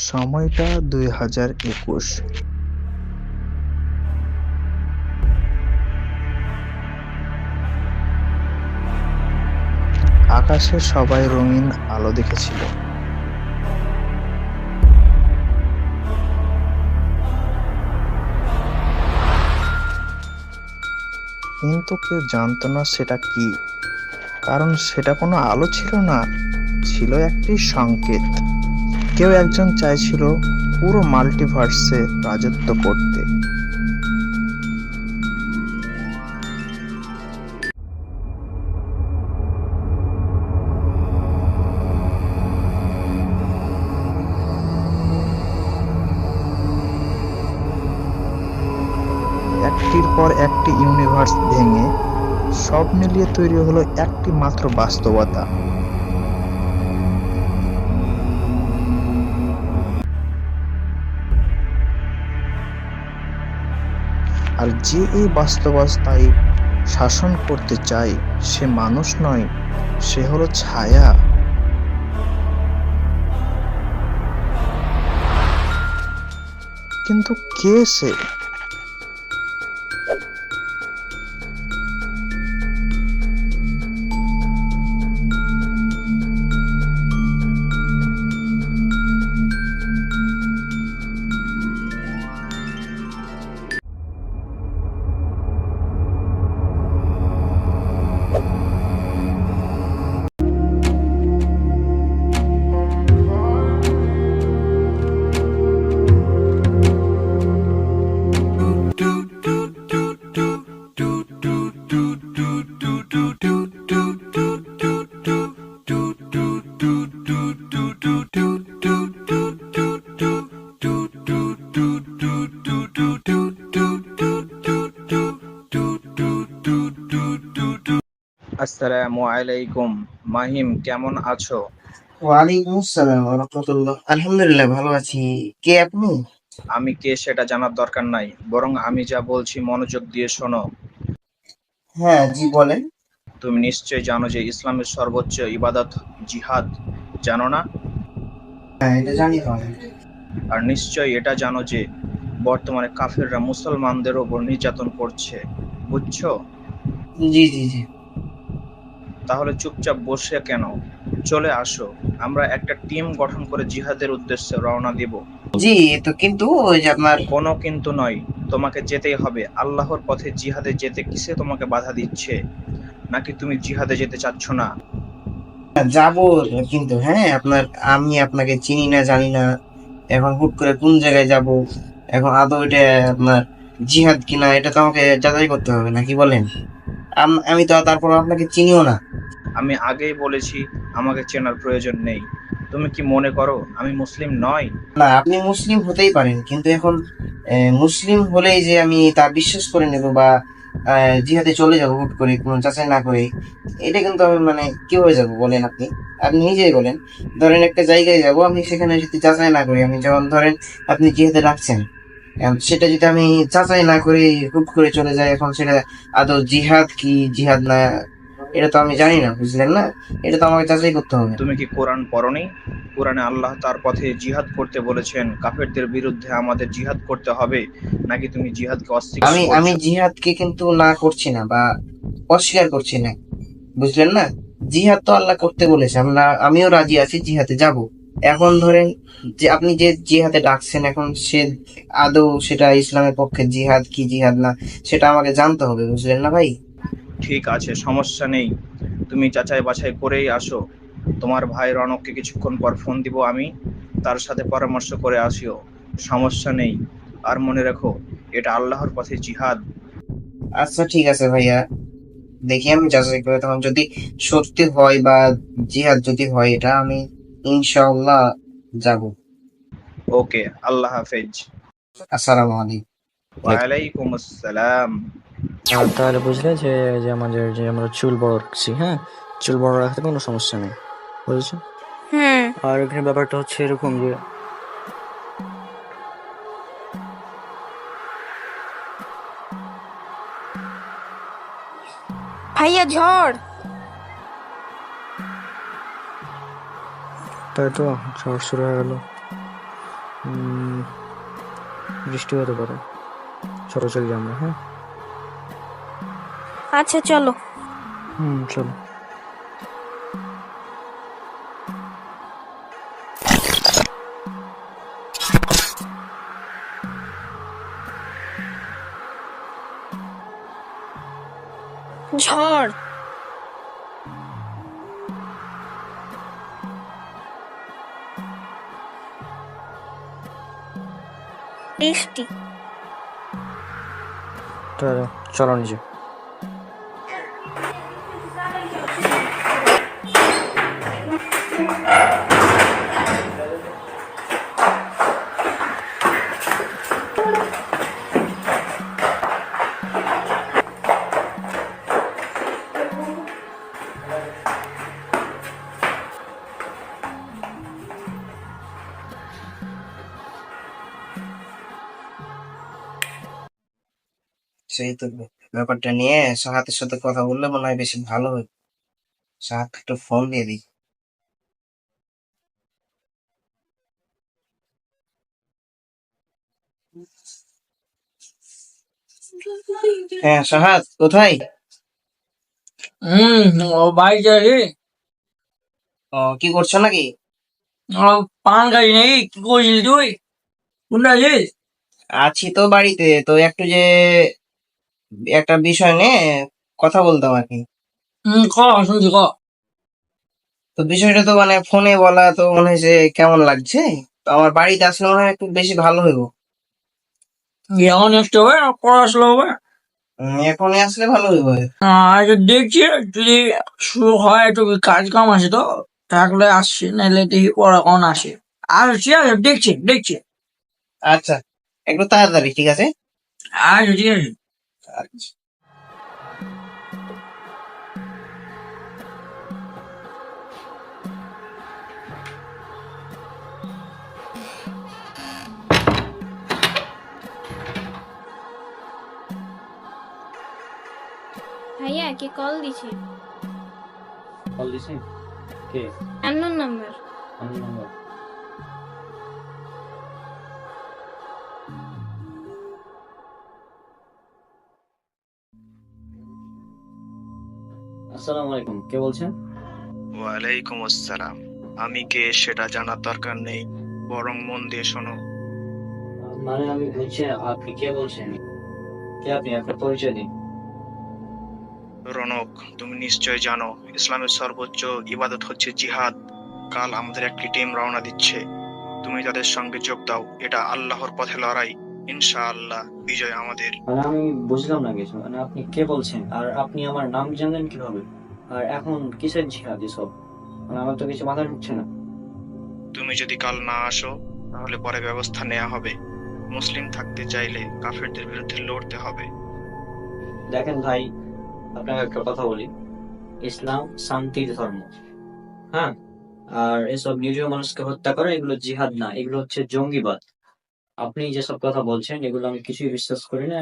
সময়টা 2021। আকাশে সবাই রঙিন আলো দেখেছিল, কিন্তু কেউ জানতো না সেটা কি। কারণ সেটা কোনো আলো ছিল না, ছিল একটি সংকেত। কেউ একজন চাইছিল পুরো মাল্টিভার্সে রাজত্ব করতে। একটির পর একটি ইউনিভার্স ভেঙে সব মিলিয়ে তৈরি হলো একটি মাত্র বাস্তবতা। আর যে এই বাস্তবতায় শাসন করতে চায় সে মানুষ নয়, সে হলো ছায়া। কিন্তু কে সে? আসসালামু আলাইকুম। মাহিম, কেমন আছো? ওয়ালাইকুম আসসালাম ওয়া রাহমাতুল্লাহ। আলহামদুলিল্লাহ ভালো আছি। কে আপনি? আমি কে সেটা জানার দরকার নাই, বরং আমি যা বলছি মনোযোগ দিয়ে শোনো। হ্যাঁ, জি বলেন। তুমি নিশ্চয়ই জানো যে ইসলামের সর্বোচ্চ ইবাদত জিহাদ, জানো না? হ্যাঁ, এটা জানি তো আমি। আর নিশ্চয়ই এটা জানো যে বর্তমানে কাফেররা মুসলমানদের ওপর নির্যাতন করছে, বুঝছো? জি জি জি। তাহলে চুপচাপ বসে কেন? চলে আসো, আমরা একটা টিম গঠন করে জিহাদের উদ্দেশ্যে রওনা দিব। জি, তো কিন্তু ওই যে আপনার কোনো কিন্তু নয়, তোমাকে যেতেই হবে। আল্লাহর পথে জিহাদে যেতে কিসে তোমাকে বাধা দিচ্ছে? নাকি তুমি জিহাদে যেতে চাচ্ছ না? যাব, কিন্তু হ্যাঁ আপনার আমি আপনাকে চিনি না জানি না, এখন হুট করে কোন জায়গায় যাব, এখন আদৌ এটা আপনার জিহাদ কিনা এটা তো আমাকে যাচাই করতে হবে নাকি বলেন? আমি তো তারপর আপনাকে চিনিও না। আমি আগেই বলেছি, আমাকে চেনার প্রয়োজন নেই। তুমি কি মনে করো আমি মুসলিম নই? না, আপনি মুসলিম হতেই পারেন, কিন্তু এখন মুসলিম হলেই যে আমি তা বিশ্বাস করে নেব বা জিহাদে চলে যাবো হুট করে কোনো যাচাই না করে, এটা কিন্তু আমি মানে কি হয়ে যাব বলেন আপনি? আপনি নিজেই বলেন। ধরেন একটা জায়গায় যাব, আমি সেখানে যদি যাচাই না করি, আমি যেমন ধরেন আপনি জিহাদে রাখছেন, সেটা যদি আমি যাচাই না করে হুট করে চলে যাই, এখন সেটা আদৌ জিহাদ কি জিহাদ না এটা তো আমি জানি না, বুঝলেন না? এটা তো আমাকে যাচাই করতে হবে। তুমি কি কোরআন পড়োনি? কোরআনে আল্লাহ তার পথে জিহাদ করতে বলেছেন, কাফেরদের বিরুদ্ধে আমাদের জিহাদ করতে হবে। নাকি তুমি জিহাদকে অস্বীকার আমি আমি করছো? জিহাদকে কিন্তু না করছি না বা অস্বীকার করছি না, বুঝলেন না? জিহাদ তো আল্লাহ করতে বলেছে, আমিও রাজি আছি জিহাদে যাব। এখন ধরেন যে আপনি যে জিহাদে ডাকছেন, এখন সে আদৌ সেটা ইসলামের পক্ষে জিহাদ কি জিহাদ না সেটা আমাকে জানতে হবে, বুঝলেন না ভাই? ঠিক আছে, সমস্যা নেই। তুমি যাচাই বাছাই করেই আসো। তোমার ভাই রনককে কিছুক্ষণ পর ফোন দিব আমি, তার সাথে পরামর্শ করে আসিও। সমস্যা নেই। আর মনে রেখো, এটা আল্লাহর পথে জিহাদ। আচ্ছা ঠিক আছে ভাইয়া, দেখি আমি যাচাই করে তখন যদি সত্যি হয় বা জিহাদ যদি হয়, এটা আমি ইনশাআল্লাহ যাব। ওকে, আল্লাহ হাফেজ। আসসালামু আলাইকুম। ওয়ালাইকুম আসসালাম। তাহলে বুঝলে যে যে আমাদের যে আমরা চুল বড় রাখছি, হ্যাঁ, চুল বড় রাখতে কোনো সমস্যা নেই, বুঝেছো? হুম। আর এখানে ব্যাপারটা হচ্ছে এরকম যে ভাইয়া ঝড়। তাই তো ঝড় শুরু হয়ে গেল। উম, বৃষ্টি হতে পারে, চলো চলে যাই আমরা। হ্যাঁ, আচ্ছা চলো। চলো। ঝড়। বৃষ্টি। তাহলে চলো নিচে। সেই তো, ব্যাপারটা নিয়ে সাহাতের সাথে কথা বললে মনে হয় বেশি ভালো হয়। সাহাত একটু ফোন দিয়ে দিই। হ্যাঁ সাহাত, কোথায়? ও ভাই যাই কি করছো নাকি? ও পান খাই নাকি কি করছিস তুই কোনটা আছিস আছি তো বাড়িতে, তো একটু যে একটা বিষয় নিয়ে কথা বলতাম আর কি। ক শুনছি ক তো বিষয়টা তো মানে ফোনে বলা তো মনে হয়েছে কেমন লাগছে। তো আমার বাড়িতে আসলে মনে হয় একটু বেশি ভালো হইব। এখন আসতে হবে না পরে আসলে হবে এখনই আসলে ভালো হইব। আচ্ছা দেখছি যদি শুরু হয় একটু কাজ কাম আছে তো থাকলে আসছি নাহলে দেখি পরে কখন আসে আসছি আচ্ছা দেখছি দেখছি আচ্ছা, একটু তাড়াতাড়ি, ঠিক আছে? আচ্ছা ঠিক আছে আচ্ছা। ভাইয়া কে কল দিছে? কল দিছি? কে? Unknown number. আমার নাম্বার। আসসালামু আলাইকুম, কে বলছেন? ওয়ালাইকুম আসসালাম। আমি কে সেটা জানার দরকার নেই, বরং মন দিয়ে শোনো। মানে আমি বলছি, আপনি কে বলছেন? কে আপনি? আপনার পরিচয় দিন। রনক, তুমি নিশ্চয় জানো ইসলামের সর্বোচ্চ ইবাদত হচ্ছে জিহাদ। কাল আমাদের একটি টিম রওনা দিচ্ছে, তুমি তাদের সঙ্গে যোগ দাও। এটা আল্লাহর পথে লড়াই, ইনশাআল্লাহ বিজয় আমাদের। মানে আমি বুঝলাম না কিছু, মানে আপনি কে বলছেন আর আপনি আমার নাম জানলেন কিভাবে? আর এখন কিসের জিহাদ এসব? মানে আমার তো কিছু মাথায় ঢুকছে না। তুমি যদি কাল না আসো তাহলে পরে ব্যবস্থা নেওয়া হবে। মুসলিম থাকতে চাইলে কাফেরদের বিরুদ্ধে লড়তে হবে। দেখেন ভাই, আপনাকে একটা কথা বলি, ইসলাম শান্তির ধর্ম। হ্যাঁ, আর এসব নিরীহ মানুষকে হত্যা করা এগুলো জিহাদ না, এগুলো হচ্ছে জঙ্গিবাদ। আপনি যেসব কথা বলছেন এগুলো আমি কিছুই বিশ্বাস করি না।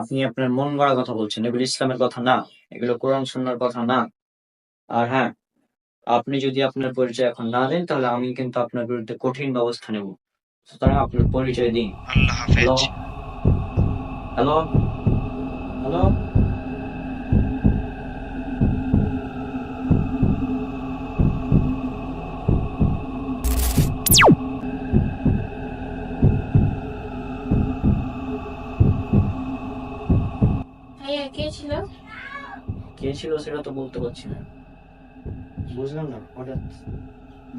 আপনি আপনার মন গড়া কথা বলছেন, এগুলো ইসলামের কথা না, এগুলো কোরআন সুন্নাহর কথা না। আর হ্যাঁ, আপনি যদি আপনার পরিচয় এখন না দেন তাহলে আমি কিন্তু আপনার বিরুদ্ধে কঠিন ব্যবস্থা নেব। সুতরাং আপনার পরিচয় দিন। আল্লাহ হ্যালো, হাফেজ। Hello, hello. ভাইয়া কে ছিল? কে ছিল সেটা তো বলতে পারছি না। বুঝলাম না, হঠাৎ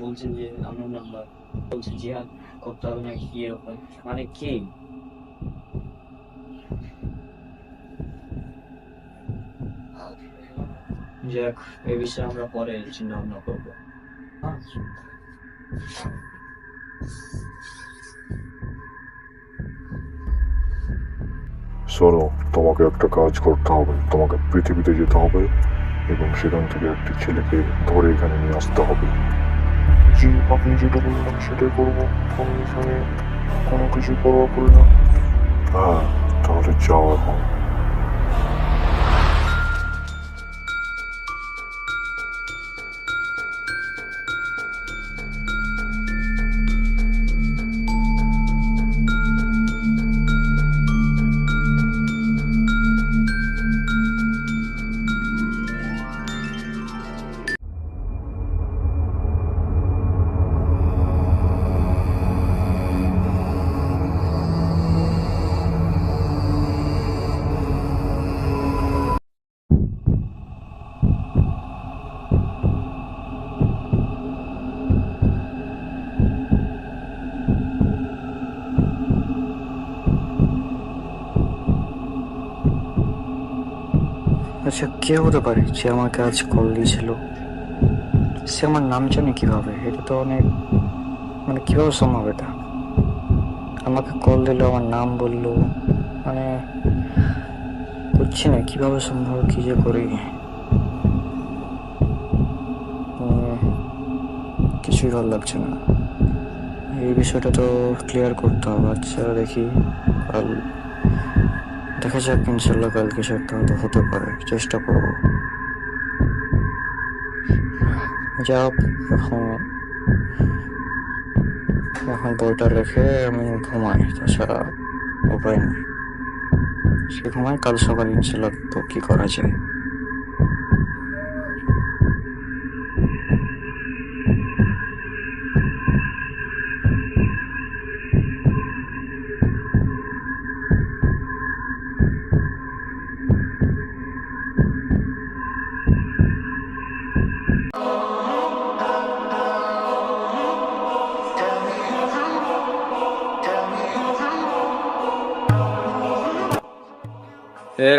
বলছেন যে আমার নাম্বার, বলছে জিহাদ করতে হবে না কি এরকম, মানে কি? যাক, এই বিষয়ে আমরা পরে চিন্তা ভাবনা করবো। হ্যাঁ, শোনো, তোমাকে একটা কাজ করতে হবে। তোমাকে পৃথিবীতে যেতে হবে এবং সেখান থেকে একটি ছেলেকে ধরে এখানে নিয়ে আসতে হবে। জি, আপনি যেটা বললেন সেটাই করবো। কোনো বিষয়ে কোনো কিছু পরোয়া করি না। হ্যাঁ, তাহলে যাও এখন। আচ্ছা, কে হতে পারে যে আমাকে আজ কল দিয়েছিল? সে আমার নাম জানে কিভাবে? এটা তো অনেক, মানে কিভাবে সম্ভব এটা? আমাকে কল দিল, আমার নাম বললো, মানে বুঝছি না কিভাবে সম্ভব, কি যে করি। কিছুই ভালো লাগছে না। এই বিষয়টা তো ক্লিয়ার করতে হবে। আচ্ছা দেখি, কাল দেখা যাক, ইনশাল্লাহ কাল কিছু একটা হয়তো হতে পারে, চেষ্টা করব। যা হোক, এখন এখন বইটা রেখে আমি ঘুমাই, তাছাড়া উপায় নেই। সে ঘুমাই, কাল সকালে ইনশাল্লাহ তো কি করা যায়।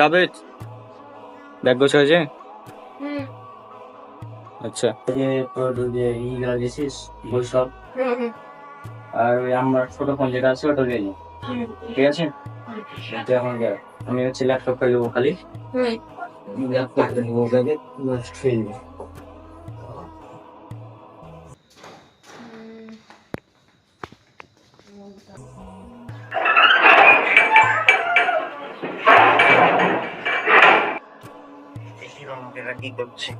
রাবেত, ব্যাগ গোছ হয়েছে? হুম আচ্ছা, যে তোর যে ইগুলা দিছিস বই সব, আর ওই আমার ছোট ফোন যেটা আছে ওটা দিয়ে নি, ঠিক আছে? তুই এখন যা, আমি হচ্ছে ল্যাপটপটা দেবো খালি, ল্যাপটপটা দেবো ব্যাগে, খেয়ে নিবো। দেখি রনকেরা কি করছে।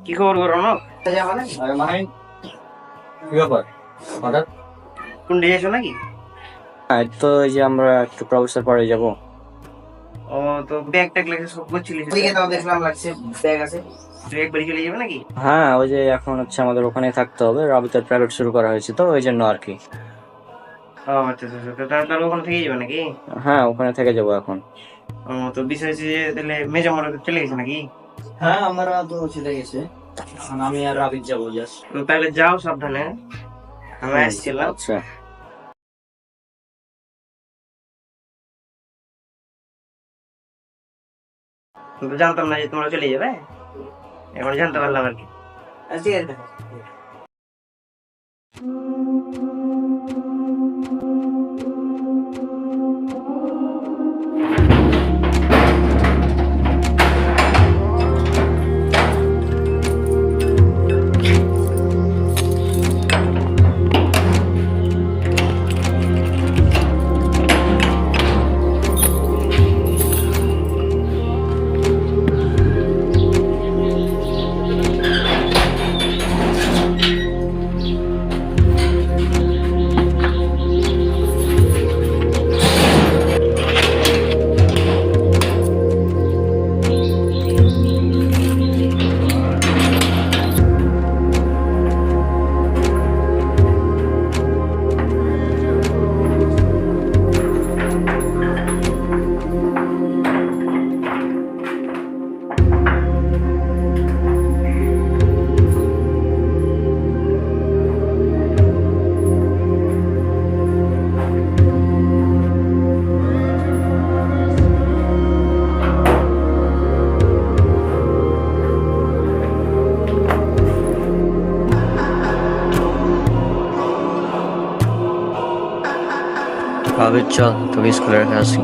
কি খবর গো রনক? যাবা না? আরে মাহিন, কি ব্যাপার হঠাৎ? কোন দিয়ে এসো নাকি? হ্যাঁ, তো এই যে আমরা একটু প্রফেসর পরে যাবো। ও তো ব্যাগ ট্যাগ লেগে সব করছিলিস, ওদিকে তাও দেখলাম লাগছে ব্যাগ আছে, তুই একবারই চলে যাবে নাকি? হ্যাঁ, ওই যে এখন হচ্ছে আমাদের ওখানে থাকতে হবে, রাবিতার প্রাইভেট শুরু করা হয়েছে তো ওই জন্য আর কি। ও আচ্ছা আচ্ছা, তাহলে ওখানে থেকে যাবে নাকি? হ্যাঁ, ওখানে থেকে যাবো এখন। ও তো বিষয় হচ্ছে যে তাহলে মেজামরা চলে গেছে নাকি? হ্যাঁ, আমরা তো চলে গেছে, এখন আমি আর রাবিত যাবো জাস্ট। তো তাহলে যাও সাবধানে, আমি আসছিলাম। আচ্ছা, কিন্তু জানতাম না যে তোমরা চলে যাবে, এখন জানতে পারলাম আর কি। ঠিক আছে। রাবিত চল, তোকে স্কুলে রেখে আসি।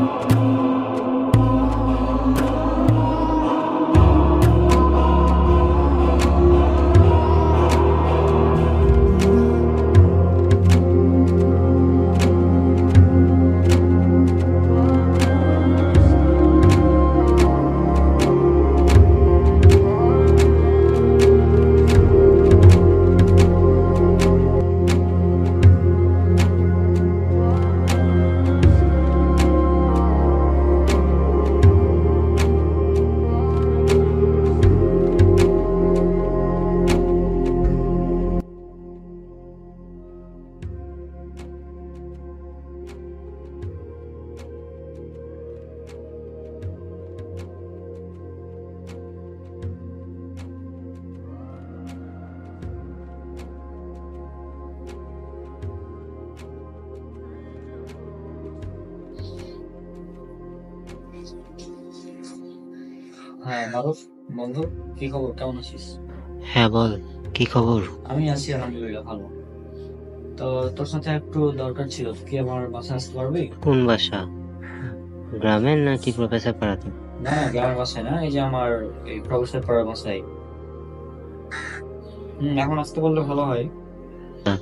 হ্যাঁ মারুফ, বন্ধু, কি খবর, কেমন আছিস? হ্যাঁ বল, কি খবর? আমি আছি আলহামদুলিল্লাহ ভালো। তো তোর সাথে একটু দরকার ছিল, তুই কি আমার বাসায় আসতে পারবি? কোন বাসা? গ্রামের নাকি প্রফেসর পাড়াতে? না না, গ্রামের বাসায় না, এই যে আমার এই প্রফেসর পড়ার বাসায়। এখন আসতে বললে ভালো হয়।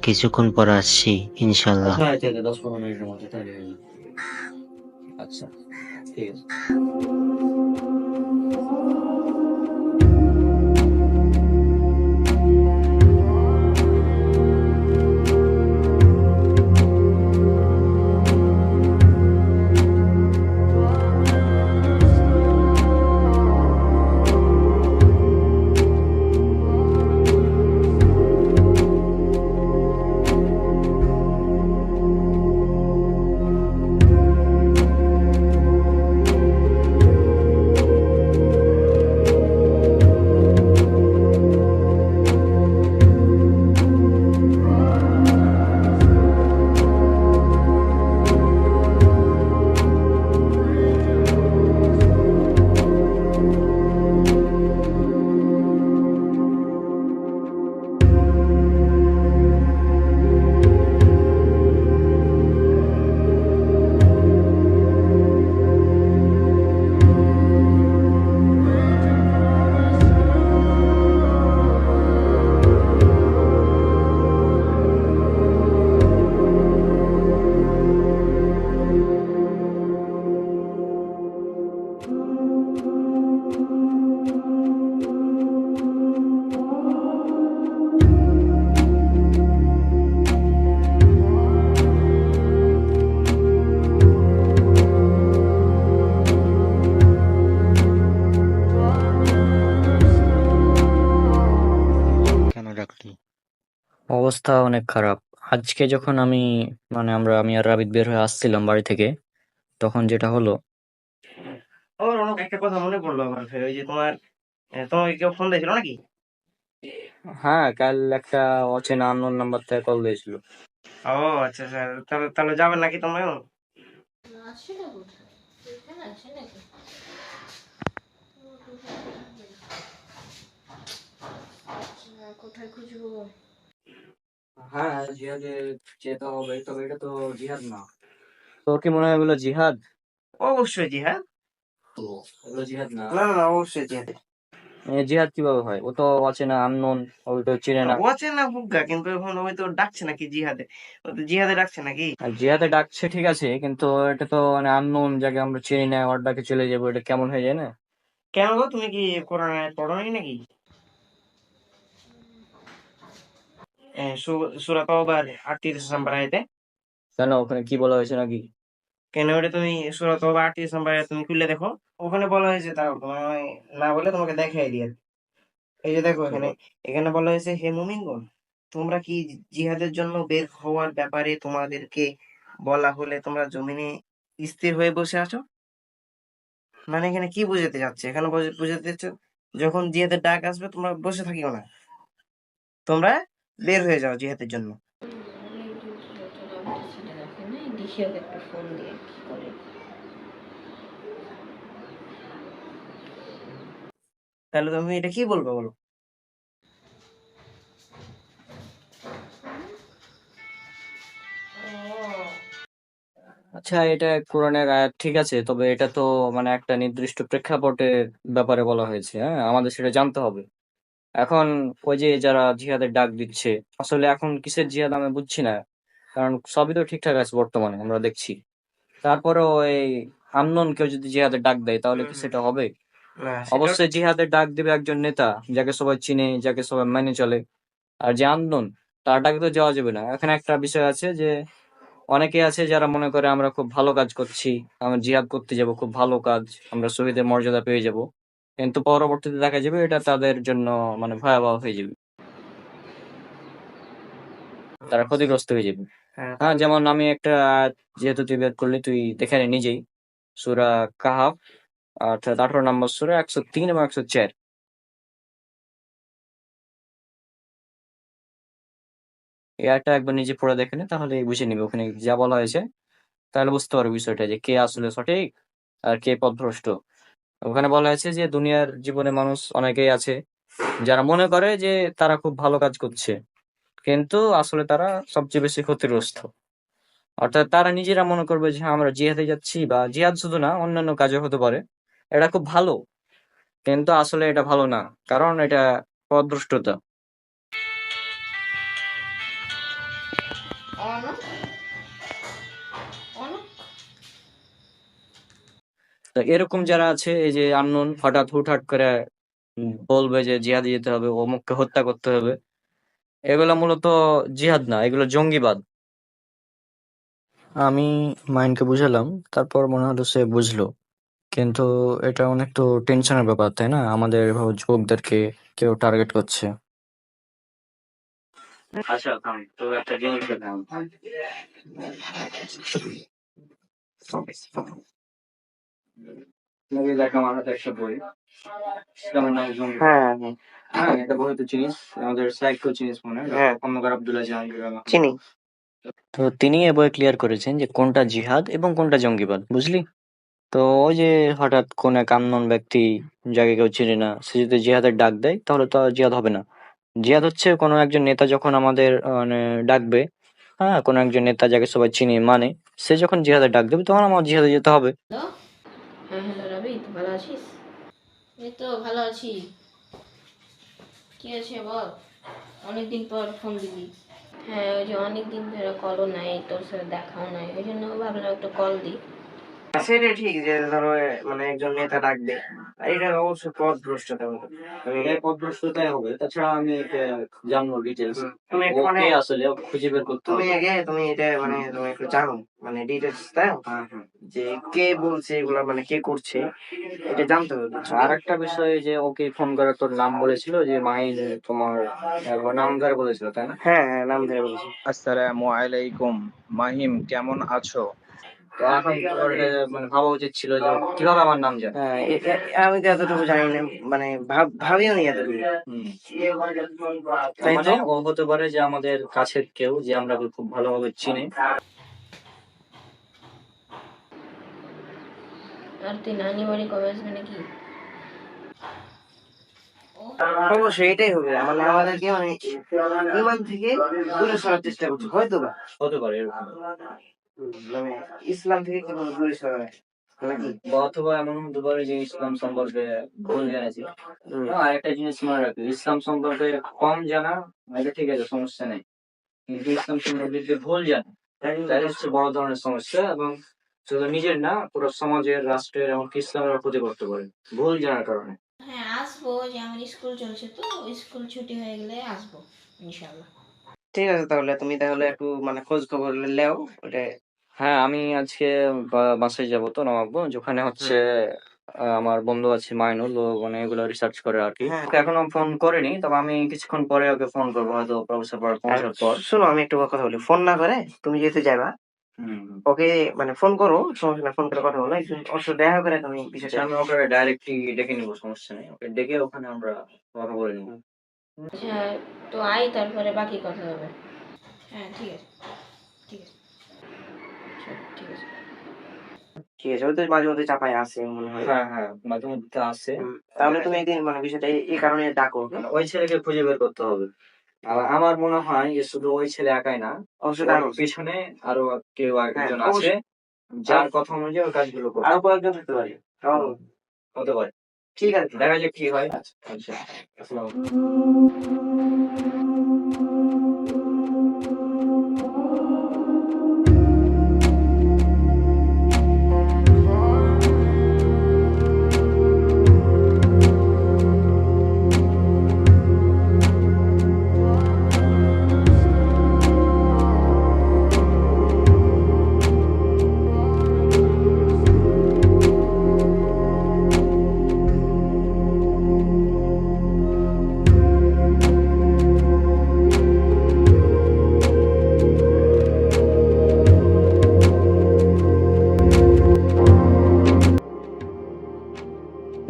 কিছুক্ষণ পর আসছি ইনশাল্লাহ। আচ্ছা আচ্ছা আচ্ছা, 10-15 মিনিটের মধ্যে তাহলে হয়ে যাবে। আচ্ছা, ঠিক আছে। কেন ডাকলি? অবস্থা অনেক খারাপ। আজকে যখন আমি আর রাবিদ বের হয়ে আসছিলাম বাড়ি থেকে, তখন যেটা হলো, ও রনক, একটা কথা মনে পড়লো আমার ফের, ওই যে তোমাকে কেউ ফোন দিয়েছিল নাকি? হ্যাঁ কাল একটা অচেনা আননোন নাম্বার থেকে কল দিয়েছিল। ও আচ্ছা স্যার, তাহলে তাহলে যাবেন নাকি তোমরা? কোথায় খুঁজবো? হ্যাঁ জিহাদে যেতে হবে, তবে এটা তো জিহাদ না। তোর কি মনে হয় এগুলো জিহাদ? অবশ্যই জিহাদ। এগুলো জিহাদ না। না না না, অবশ্যই জিহাদ। জিহাদ কিভাবে হয়? ও তো অচেনা আননোন, ওই তো চিনে না। অচেনা হুগ্গা, কিন্তু এখন ওই তো ডাকছে নাকি জিহাদে? ও তো জিহাদে ডাকছে নাকি? আর জিহাদে ডাকছে ঠিক আছে, কিন্তু এটা তো মানে আননোন, যাকে আমরা চিনি না, ওর ডাকে চলে যাবো, এটা কেমন হয়ে যায় না? কেন গো, তুমি কি কোরআন আয়াত পড়োনি নাকি? সূরা তাওবার 38 নম্বর আয়াতে। কেন, ওখানে কি বলা হয়েছে নাকি? কেন, ওটা তুমি সূরা তাওবা 38 নম্বর আয়াত তুমি খুলে দেখো। ওখানে বলা হয়েছে, তাও তোমার না বলে তোমাকে দেখাই দিয়ে। এই যে দেখো এখানে, এখানে বলা হয়েছে, হে মুমিনগণ, তোমরা কি জিহাদের জন্য বের হওয়ার ব্যাপারে তোমাদেরকে বলা হলে তোমরা জমিনে স্থির হয়ে বসে আছো? মানে এখানে কি বুঝাতে যাচ্ছে? এখানে বুঝাতে যাচ্ছে, যখন জিহাদের ডাক আসবে তোমরা বসে থাকিও না, তোমরা বের হয়ে যাও জিহাদের জন্য। দেখি ওকে একটা ফোন দিয়ে কি করে। তাহলে তুমি এটা কি বলবো বলো? আচ্ছা, এটা কোরআনের আয়াত ঠিক আছে, তবে এটা তো মানে একটা নির্দিষ্ট প্রেক্ষাপটের ব্যাপারে বলা হয়েছে, হ্যাঁ, আমাদের সেটা জানতে হবে। এখন ওই যে যারা জিহাদের ডাক দিচ্ছে, আসলে এখন কিসের জিহাদ আমি বুঝছি না, কারণ সবই তো ঠিকঠাক আছে বর্তমানে আমরা দেখছি। তারপরেও এই আননোন কেউ যদি জিহাদের ডাক দেয়, তাহলে কি সেটা হবে? না, সেটা অবশ্যই জিহাদের ডাক দিবে একজন নেতা, যাকে সবাই চিনে, যাকে সবাই মেনে চলে। আর যে আননোন, তার ডাকে তো যাওয়া যাবে না। এখানে একটা বিষয় আছে যে অনেকে আছে যারা মনে করে আমরা খুব ভালো কাজ করছি, আমরা জিহাদ করতে যাব, খুব ভালো কাজ, আমরা শহীদের মর্যাদা পেয়ে যাব, কিন্তু পরবর্তীতে দেখা যাবে এটা তাদের জন্য মানে ভয়াবহ হয়ে যাবে, তারা ক্ষতিগ্রস্ত হয়ে যাবে। হ্যাঁ, হ্যাঁ, যেমন আমি একটা আয়াত, যেহেতু তুই বের করলি, তুই দেখে নে নিজেই, সূরা কাহাফ, অর্থাৎ 18 নম্বর সূরা, 103 এবং 104। এই আয়াতটা একবার নিজে পড়ে দেখে নে, তাহলে বুঝে নিবে ওখানে যা বলা হয়েছে, তাহলে বুঝতে পারবে বিষয়টা যে কে আসলে সঠিক আর কে পথভ্রষ্ট। ওখানে বলা হয়েছে যে দুনিয়ার জীবনে মানুষ অনেকেই আছে যারা মনে করে যে তারা খুব ভালো কাজ করছে, কিন্তু আসলে তারা সবচেয়ে বেশি ক্ষতিগ্রস্ত। অর্থাৎ তারা নিজেরা মনে করবে যে হ্যাঁ, আমরা জিহাদে যাচ্ছি, বা জিহাদ শুধু না, অন্যান্য কাজও হতে পারে, এটা খুব ভালো, কিন্তু আসলে এটা ভালো না, কারণ এটা পথভ্রষ্টতা। অনক অনক তো এরকম যারা আছে, এই যে আননোন হঠাৎ হুটহাট করে বলবে যে জিহাদে যেতে হবে, অমুককে হত্যা করতে হবে, এগুলো মূলত জিহাদ না, এগুলো জঙ্গিবাদ। আমি মাইন্ডকে বুঝালাম, তারপর মনে হলো সে বুঝলো। কিন্তু এটা অনেক তো টেনশনের ব্যাপার, তাই না? আমাদের এভাবে যুবকদেরকে কেউ টার্গেট করছে। আচ্ছা থাম, তো একটা জিনিস দেখলাম, তুমি দেখা আমার হাতে একটা বই, ইসলামের নাম জঙ্গি। হ্যাঁ হ্যাঁ হ্যাঁ, এটা বই তো চিনিস, আমাদের সাইকো চিনিস মনে হয়, হ্যাঁ, খন্দকার আব্দুল্লাহ জাহাঙ্গীর। চিনি। তো তিনি এ বই ক্লিয়ার করেছেন যে কোনটা জিহাদ এবং কোনটা জঙ্গিবাদ, বুঝলি? তো ওই যে হঠাৎ কোন এক আননোন ব্যক্তি, যাকে কেউ চিনে না, সে যদি জিহাদের ডাক দেয়, তাহলে তো আর জিহাদ হবে না। জিহাদ হচ্ছে কোনো একজন নেতা যখন আমাদের মানে ডাকবে, হ্যাঁ, কোনো একজন নেতা যাকে সবাই চিনে মানে, সে যখন জিহাদের ডাক দেবে, তখন আমার জিহাদে যেতে হবে। হ্যালো। হ্যাঁ হ্যালো রবি, তুই ভালো আছিস? এই তো ভালো আছি। কি আছে বল, অনেকদিন পর ফোন দিলি। হ্যাঁ, ওই যে অনেকদিন ধরে কলও নাই, তোর সাথে দেখাও নাই, ওই জন্য ভাবলাম একটা কল দিই। সেটা ঠিক যে ধরো মানে একজন নেতা ডাকবে, আর এটা অবশ্যই পথভ্রষ্টতা হবে। এটা পথভ্রষ্টতাই হবে, তাছাড়া আমি এটা জানবো ডিটেলস, তুমি একটু মানে ওকে আসলে খুঁজে বের করতে তুমি হবে। আগে তুমি এটা মানে তুমি একটু জানো মানে ডিটেলস দাও, যে কে বলছে এগুলা, মানে কে করছে, এটা জানতে হবে, বুঝছো? আর একটা বিষয়, যে ওকে ফোন করে তোর নাম বলেছিল, যে মাহিন তোমার নাম ধরে বলেছিল, তাই না? হ্যাঁ হ্যাঁ, নাম ধরে বলছি। আসসালামু আলাইকুম। মাহিম, কেমন আছো? তো এখন তোর মানে ভাবা উচিত ছিল যে ও কিভাবে আমার নাম জানে। হ্যাঁ, আমি তো এতটুকু জানি না, মানে ভাবিও নি এতটুকু। হুম। তাই মানে তো। ও হতে পারে যে আমাদের কাছের কেউ, যে আমরা ওকে খুব ভালোভাবে চিনি। আর তুই নানি বাড়ি কবে আসবে নাকি? অবশ্যই এটাই হবে, মানে আমাদেরকে মানে ইমান থেকে দূরে সরার চেষ্টা করছে, হয়তো বা হতে পারে এরকম, মানে ইসলাম থেকে কিভাবে দূরে সরায় নাকি। বা অথবা এমন হতে পারে যে ইসলাম সম্পর্কে ভুল জেনেছি। আর একটা জিনিস মনে রাখবে, ইসলাম সম্পর্কে কম জানা এটা ঠিক আছে, সমস্যা নেই, কিন্তু ইসলাম সম্পর্কে যদি ভুল জানে, তাহলে হচ্ছে বড় ধরনের সমস্যা, এবং শুধু নিজের না, পুরো সমাজের, রাষ্ট্রের, এমনকি ইসলামের ক্ষতি করতে পারে ভুল জানার কারণে। হ্যাঁ আসবো, যে আমার স্কুল চলছে তো, স্কুল ছুটি হয়ে গেলে আসবো ইনশাল্লাহ। ঠিক আছে, তাহলে তুমি তাহলে একটু মানে খোঁজ খবর লেও ওটা। হ্যাঁ, আমি আজকে বাসায় যাবো, তো নবাবগঞ্জ, যেখানে হচ্ছে আমার বন্ধু আছে মাইনুল, ও মানে এগুলো রিসার্চ করে আর কি। হ্যাঁ, ওকে এখনো ফোন করিনি, তবে আমি কিছুক্ষণ পরে ওকে ফোন করবো, হয়তো প্রফেসর আর পৌঁছার পর। শোনো, আমি একটু কথা বলি, ফোন না করে তুমি যেতে যাবা, হুম। ওকে মানে ফোন করো, সমস্যা না, ফোন করে কথা বলো, একটু ওর সাথে দেখা করে তুমি বিষয়টা। আচ্ছা, আমি ওকে ডাইরেক্টলি ডেকে নিবো, সমস্যা নেই, ওকে ডেকে ওখানে আমরা কথা বলে নিবো। আচ্ছা, তো আই, তারপরে বাকি কথা হবে। হ্যাঁ ঠিক আছে, ঠিক আছে, আচ্ছা, ঠিক আছে। ঠিক আছে, ওই তো মাঝে মধ্যে চাপায় আসে মনে হয়। হ্যাঁ হ্যাঁ, মাঝে মধ্যে আসে। তাহলে তুমি একদিন মানে বিষয়টা এই কারণে ডাকো ওকে। মানে ওই ছেলেকে খুঁজে বের করতে হবে। আর আমার মনে হয় যে শুধু ওই ছেলে একাই না, অবশ্যই ওর আরো পিছনে আরো কেউ একজন হ্যাঁ, আছে, অবশ্যই। যার কথা অনুযায়ী ওই কাজগুলো করবে। আরো কয়েকজন থাকতে পারে। হতে পারে, ঠিক আছে। দেখা যাক কি হয়। আচ্ছা। আচ্ছা, আসসালামু আলাইকুম।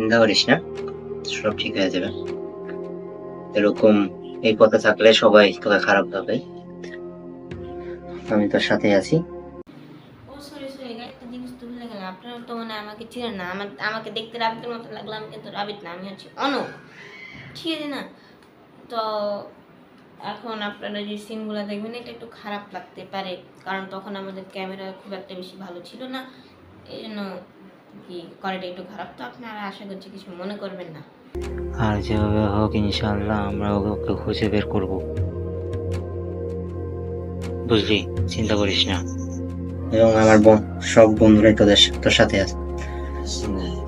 চিন্তা করিস না, সব ঠিক হয়ে যাবে। এরকম এই পথে থাকলে সবাই তোকে খারাপ ভাবে, আমি তোর সাথে আছি। ও সরি সরি, একটা জিনিস তো ভুলে গেলাম, আপনারা তো মানে আমাকে চিনেন না। আমাকে দেখতে রাবিতের মতো লাগলো, আমি কিন্তু রাবিত না, আমি হচ্ছে অনক, ঠিক আছে না? তো এখন আপনারা যে সিনগুলো দেখবেন এটা একটু খারাপ লাগতে পারে, কারণ তখন আমাদের ক্যামেরা খুব একটা বেশি ভালো ছিল না, এই জন্য কি কোয়ালিটি একটু খারাপ। তো আপনারা আশা করছি কিছু মনে করবেন না। আর যেভাবে হোক ইনশাআল্লাহ আমরা ওকে খুঁজে বের করব, বুঝলি? চিন্তা করিস না। এবং আমার সব বন্ধুরাই তোর সাথে আছে,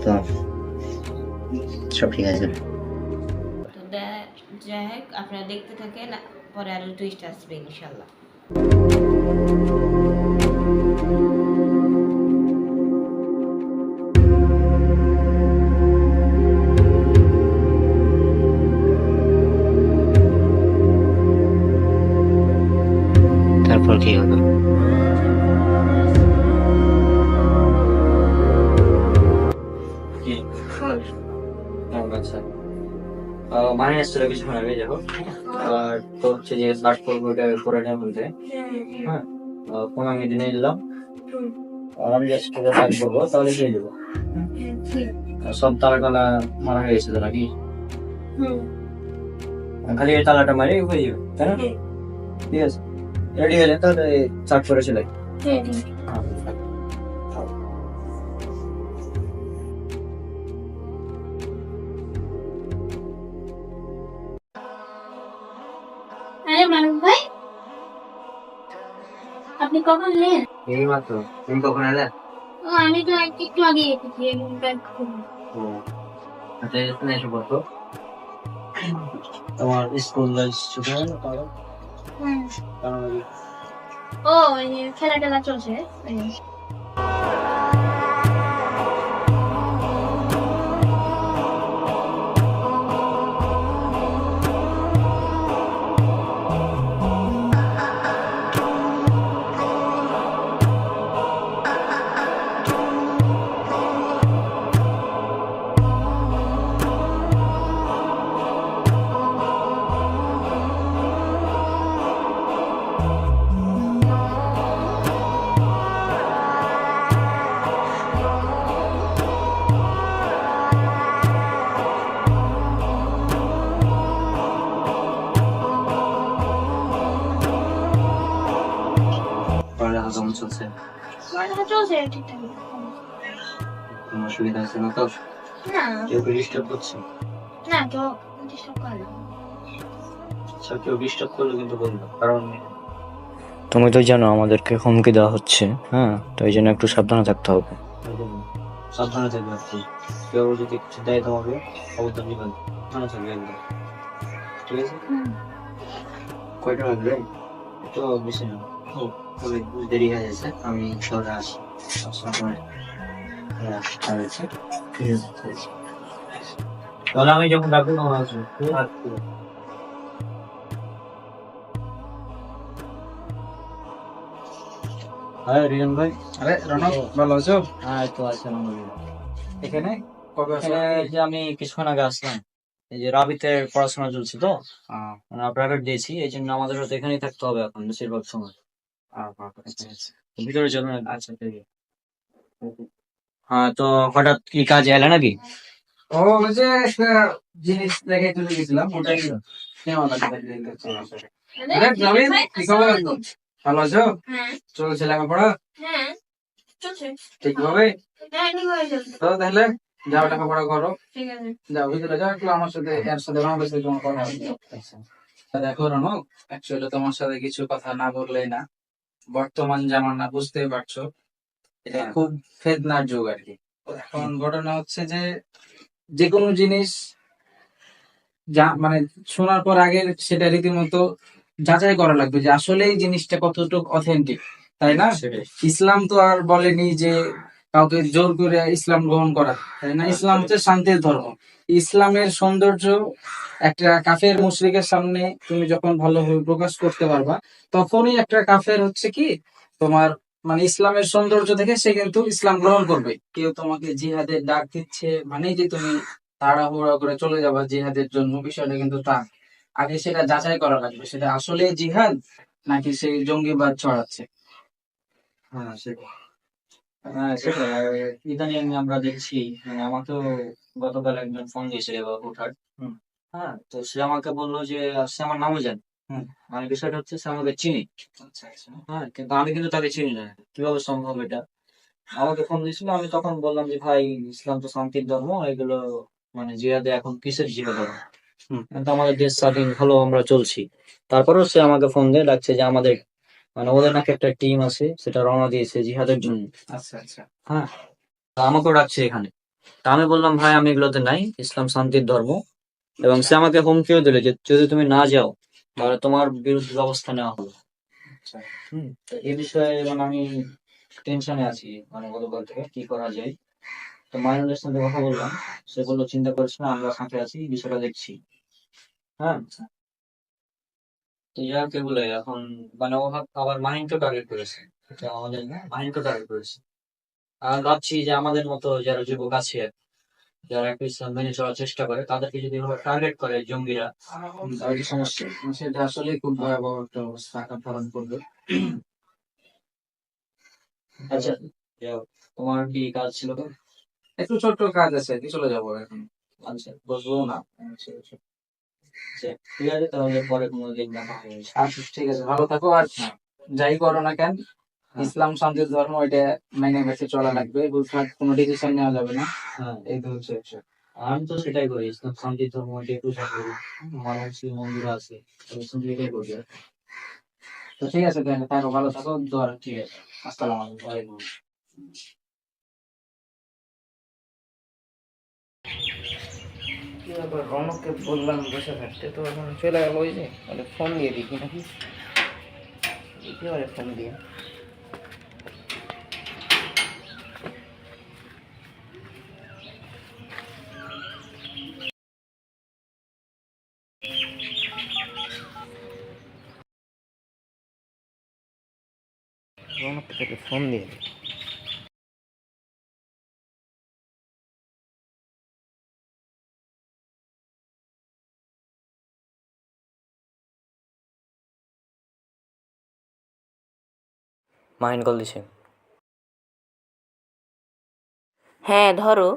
তো সব ঠিক আছে। তো যাই হোক, আপনারা দেখতে থাকেন, পরে আরো টুইস্ট আসবে ইনশাল্লাহ। তারপর কি হলো? আচ্ছা, মানে এসেছিল কিছুক্ষণ আগে, যাবো আর তো হচ্ছে যে সার্চ করবো ওটা করে নেওয়া বলতে। হ্যাঁ, ফোন আমি দিনে দিলাম, আর আমি জাস্ট সার্চ করবো তাহলে পেয়ে যাবো। আর সব তালা টালা মারা হয়ে গেছিল নাকি? খালি এই তালাটা মারি হয়ে যাবে, তাই না? ঠিক আছে, রেডি হলে তাহলে সার্চ করে চলে। আরে মানব ভাই, আপনি কখন এলেন? এই মাত্র। তুমি কখন এলে? ও আমি তো একটু আগে এসেছি, ব্যাগ খুলে। ও আচ্ছা, এখানে এসে বসো। তোমার স্কুল লাইফ ছুটি হলো তাহলে? হুম। কারণ ও এই যে খেলা টেলা চলছে, এই যে। পড়ালেখা কেমন চলছে? পড়ালেখা চলছে ঠিকঠাক। কোনো অসুবিধা আছে না তো? না কেউ ডিস্টার্ব করছে? না, তো ডিস্টার্ব করে না। আচ্ছা, কেউ ডিস্টার্ব করলে কিন্তু বলবো, কারণ তুমি তো জানো আমাদেরকে হুমকি দেওয়া হচ্ছে, হ্যাঁ, তো এই জন্য একটু সাবধানে থাকতে হবে। সাবধানে থাকবে আর কি। কেউ যদি কিছু দেয় তোমাকে অবদান দিবেন, সাবধানে থাকবে একদম, ঠিক আছে? কয়টা লাগবে? তো বেশি না, তবে দেরি হয়ে যাচ্ছে, আমি শহরে আসি সময়। তাহলে আমি যখন ডাকবো তখন আসবো। হ্যাঁ রিয়ান ভাই। আরে রনক, ভালো আছো? হ্যাঁ তো আছে আলহামদুলিল্লাহ। এখানে কবে আসো? এই যে আমি কিছুক্ষণ আগে আসলাম, এই যে রাবিতের পড়াশোনা চলছে তো, মানে প্রাইভেট দিয়েছি, এই জন্য আমাদের সাথে এখানেই থাকতে হবে এখন বেশিরভাগ সময়। ভিতরে চলুন। আচ্ছা ঠিক আছে। হ্যাঁ, তো হঠাৎ কি কাজে এলে নাকি? ও ওই যে একটা জিনিস দেখে চলে গেছিলাম, ওটাই নেওয়া লাগবে। আরে জামিন, কি খবর? ভালো আছো? হ্যাঁ চলছে লেখাপড়া হ্যাঁ চলছে। ঠিকভাবে? হ্যাঁ ঠিকভাবে চলছে। তো তাহলে যাও লেখাপড়া করো, ঠিক আছে। যাও ভিতরে যাও, একটু আমার সাথে এর সাথে রনকের সাথে তোমার কথা হবে। দেখো রনক, অ্যাকচুয়ালি তোমার সাথে কিছু কথা না বললেই না। বর্তমান জামানা বুঝতেই পারছো, এটা খুব ফেতনার যুগ আর কি। এখন ঘটনা হচ্ছে যে যে কোনো জিনিস যা মানে শোনার পর আগে সেটা রীতিমতো যাচাই করা লাগবে যে আসলে এই জিনিসটা কতটুকু অথেন্টিক, তাই না? ইসলাম তো আর বলেনি যে কাউকে জোর করে ইসলাম গ্রহণ করা, তাই না? ইসলাম হচ্ছে শান্তির ধর্ম। ইসলামের সৌন্দর্য একটা কাফের মুশরিকের সামনে তুমি যখন ভালোভাবে প্রকাশ করতে পারবা, তখনই একটা কাফের হচ্ছে কি তোমার মানে ইসলামের সৌন্দর্য দেখে সে কিন্তু ইসলাম গ্রহণ করবে। কেউ তোমাকে জিহাদের ডাক দিচ্ছে মানে যে তুমি তাড়াহুড়া করে চলে যাবা জিহাদের জন্য, বিষয়টা কিন্তু তা। আগে সেটা যাচাই করা লাগবে, সেটা আসলে জিহাদ নাকি সে জঙ্গিবাদ ছড়াচ্ছে। হ্যাঁ সেটা। হ্যাঁ সেটাই। আর ইদানিং আমরা দেখছি, মানে আমাকেও গতকাল একজন ফোন দিয়েছিল এবার হুটহাট। হুম। হ্যাঁ, তো সে আমাকে বললো যে সে আমার নামও জানে। হুম। মানে বিষয়টা হচ্ছে সে আমাকে চিনি। আচ্ছা আচ্ছা। হ্যাঁ, কিন্তু আমি কিন্তু তাকে চিনি না। কিভাবে সম্ভব এটা? আমাকে ফোন দিয়েছিল, আমি তখন বললাম যে ভাই, ইসলাম তো শান্তির ধর্ম, এগুলো মানে জিহাদে এখন কিসের জিহাদ হবে? হুম। কিন্তু আমাদের দেশ স্বাধীন হলো, আমরা চলছি। তারপরেও সে আমাকে ফোন দিয়ে ডাকছে যে আমাদের মানে ওদের নাকি একটা টিম আছে, সেটা রওনা দিয়েছে জিহাদের জন্য। আচ্ছা আচ্ছা। হ্যাঁ, তা আমাকেও ডাকছে এখানে। তা আমি বললাম ভাই আমি এগুলোতে নাই, ইসলাম শান্তির ধর্ম। এবং সে আমাকে হুমকিও দিলে যে যদি তুমি না যাও তাহলে তোমার বিরুদ্ধে ব্যবস্থা নেওয়া হবে। আচ্ছা। তো এই বিষয়ে মানে আমি টেনশনে আছি, মানে গতকাল থেকে কি করা যায়। তো মাইনুলের সাথে কথা বললাম, সে বললো চিন্তা করিস না, আমরা সাথে আছি, বিষয়টা দেখছি। হ্যাঁ, তো ইয়াকে বলে এখন মানে ও আবার মাহিনকে টার্গেট করেছে, এটা আমাদের না, মাহিনকে টার্গেট করেছে। আর ভাবছি যে আমাদের মতো যারা যুবক আছে, যারা একটু ইসলাম মেনে চলার চেষ্টা করে, তাদেরকে যদি টার্গেট করে জঙ্গিরা, তাহলে কি সমস্যা? সেটা আসলে খুব ভয়াবহ একটা অবস্থা আকার ধারণ করবে। আচ্ছা, যাও, তোমার কি কাজ ছিল তো? একটু ছোট্ট কাজ আছে, কি চলে যাবো এখন। আচ্ছা, বসবো না। আচ্ছা, আচ্ছা। আচ্ছা, ঠিক আছে, তাহলে পরে কোনো দিন দেখা হবে। আচ্ছা, ঠিক আছে, ভালো থাকো। আর যাই করো না কেন, ইসলাম শান্তির ধর্ম, এটা মেনে বেঁচে চলা লাগবে। বুঝলাম, কোনো ডিসিশন নেওয়া যাবে না। হ্যাঁ, এই তো হচ্ছে বিষয়। আমি তো সেটাই করি, ইসলাম শান্তির ধর্ম এটা একটু করি। আমার মুসলিম মন্দির আছে, আমি শুধু এটাই করি। তো ঠিক আছে, তাহলে থাকো, ভালো থাকো, দোয়া রাখো। ঠিক আছে, আসসালামু আলাইকুম। ওয়ালাইকুম কি ব্যাপার, রনককে বললাম বসে থাকতে, তো এখন চলে গেল। ওই যে ফোন দিয়ে দেখি নাকি, একেবারে ফোন দিয়ে। রনককে তাকে ফোন দিয়ে দিই। মাহিন কল দিছে। হ্যাঁ ধরো।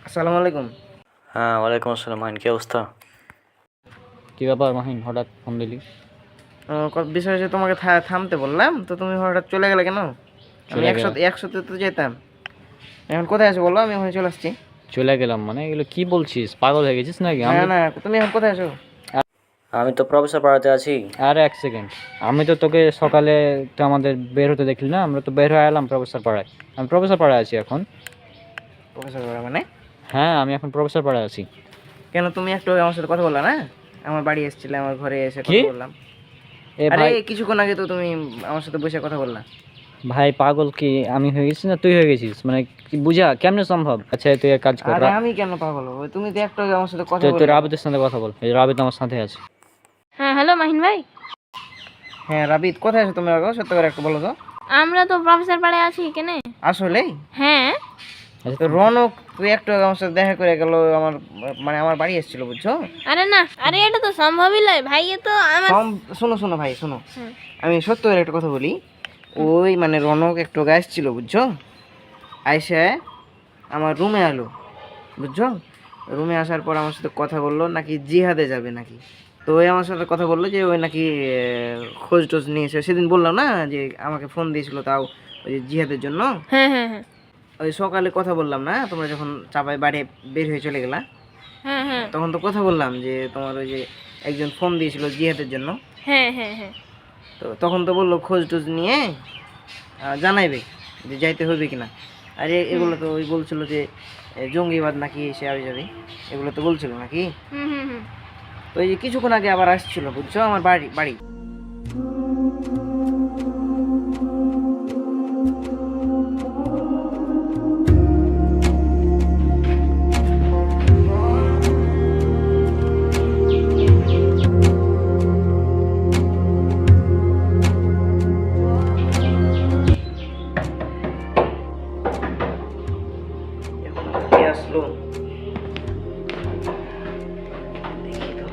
আসসালামু আলাইকুম। হ্যাঁ, ওয়ালাইকুম আসসালাম। মাহিন, কি অবস্থা? কি ব্যাপার মাহিন, হঠাৎ ফোন দিলি? বিষয় হচ্ছে, তোমাকে থামতে বললাম, তো তুমি হঠাৎ চলে গেলে কেন? আমি চলে গেলাম? একসাথে তো যেতাম। এখন কোথায় আছো বলো, আমি ওখানে চলে আসছি। চলে গেলাম মানে এগুলো কি বলছিস? পাগল হয়ে গেছিস নাকি? না না, তুমি এখন কোথায় আছো? আমি তো প্রফেসর পাড়াতে আছি। আরে এক সেকেন্ড, আমি তো তোকে সকালে তো আমাদের বের হতে দেখলি না? আমরা তো বের হয়ে এলাম প্রফেসর পাড়ায়। আমি প্রফেসর পাড়ায় আছি এখন। প্রফেসর মানে? হ্যাঁ, আমি এখন প্রফেসর পাড়ায় আছি। কেন, তুমি একটু আমার সাথে কথা বললা না? আমার বাড়ি এসেছিলে, আমার ঘরে এসে কি? কথা বললাম। এ আরে ভাই, কিছুক্ষণ আগে তো তুমি আমার সাথে বসে কথা বললা। ভাই পাগল কি আমি হয়ে গেছি না তুই হয়ে গেছিস? মানে কি বুঝা কেমনে সম্ভব? আচ্ছা তুই এক কাজ কর, আরে আমি কেন পাগল হবো? তুমি তো একটু আগে আমার সাথে কথা তুই বললে। রাবিদের সাথে কথা বল। এই রাবিদ আমার সাথে আছে। হ্যাঁ হ্যালো মাহিন ভাই, হ্যাঁ রাবিদ, কোথায় আছো তুমি? আগে সত্য করে একটু বলো তো। আমরা তো প্রফেসর পাড়ে আছি কেনে। আসলেই? হ্যাঁ তো রনক তুই একটু আগে আমার সাথে দেখা করে গেল, আমার মানে আমার বাড়ি এসেছিল, বুঝছো? আরে না, আরে এটা তো সম্ভবই নয় ভাই, এ তো আমার শোনো শোনো ভাই, শোনো, হুম। আমি সত্য করে একটা কথা বলি। ওই মানে রনক একটু আগে আসছিল, বুঝছো? আইসে আমার রুমে এলো, বুঝছো? রুমে আসার পর আমার সাথে কথা বললো নাকি জিহাদে যাবে নাকি। তো ওই আমার সাথে কথা বললো যে ওই নাকি খোঁজ টোজ নিয়েছে। সেদিন বললাম না যে আমাকে ফোন দিয়েছিল, তাও ওই যে জিহাদের জন্য। হ্যাঁ হ্যাঁ হ্যাঁ ওই সকালে কথা বললাম না, তোমরা যখন চাপায় বাড়ি বের হয়ে চলে গেলা, হ্যাঁ হ্যাঁ তখন তো কথা বললাম যে তোমার ওই যে একজন ফোন দিয়েছিল জিহাদের জন্য। হ্যাঁ হ্যাঁ হ্যাঁ তো তখন তো বললো খোঁজ টোজ নিয়ে জানাইবে যে যাইতে হবে কিনা। আর এগুলো তো ওই বলছিল যে জঙ্গিবাদ নাকি সে আবি যাবে, এগুলো তো বলছিল নাকি। হুম হুম হুম তো এই যে কিছুক্ষণ আগে আবার আসছিল, বুঝছো, আমার বাড়ি। কে আসলো দেখি তো।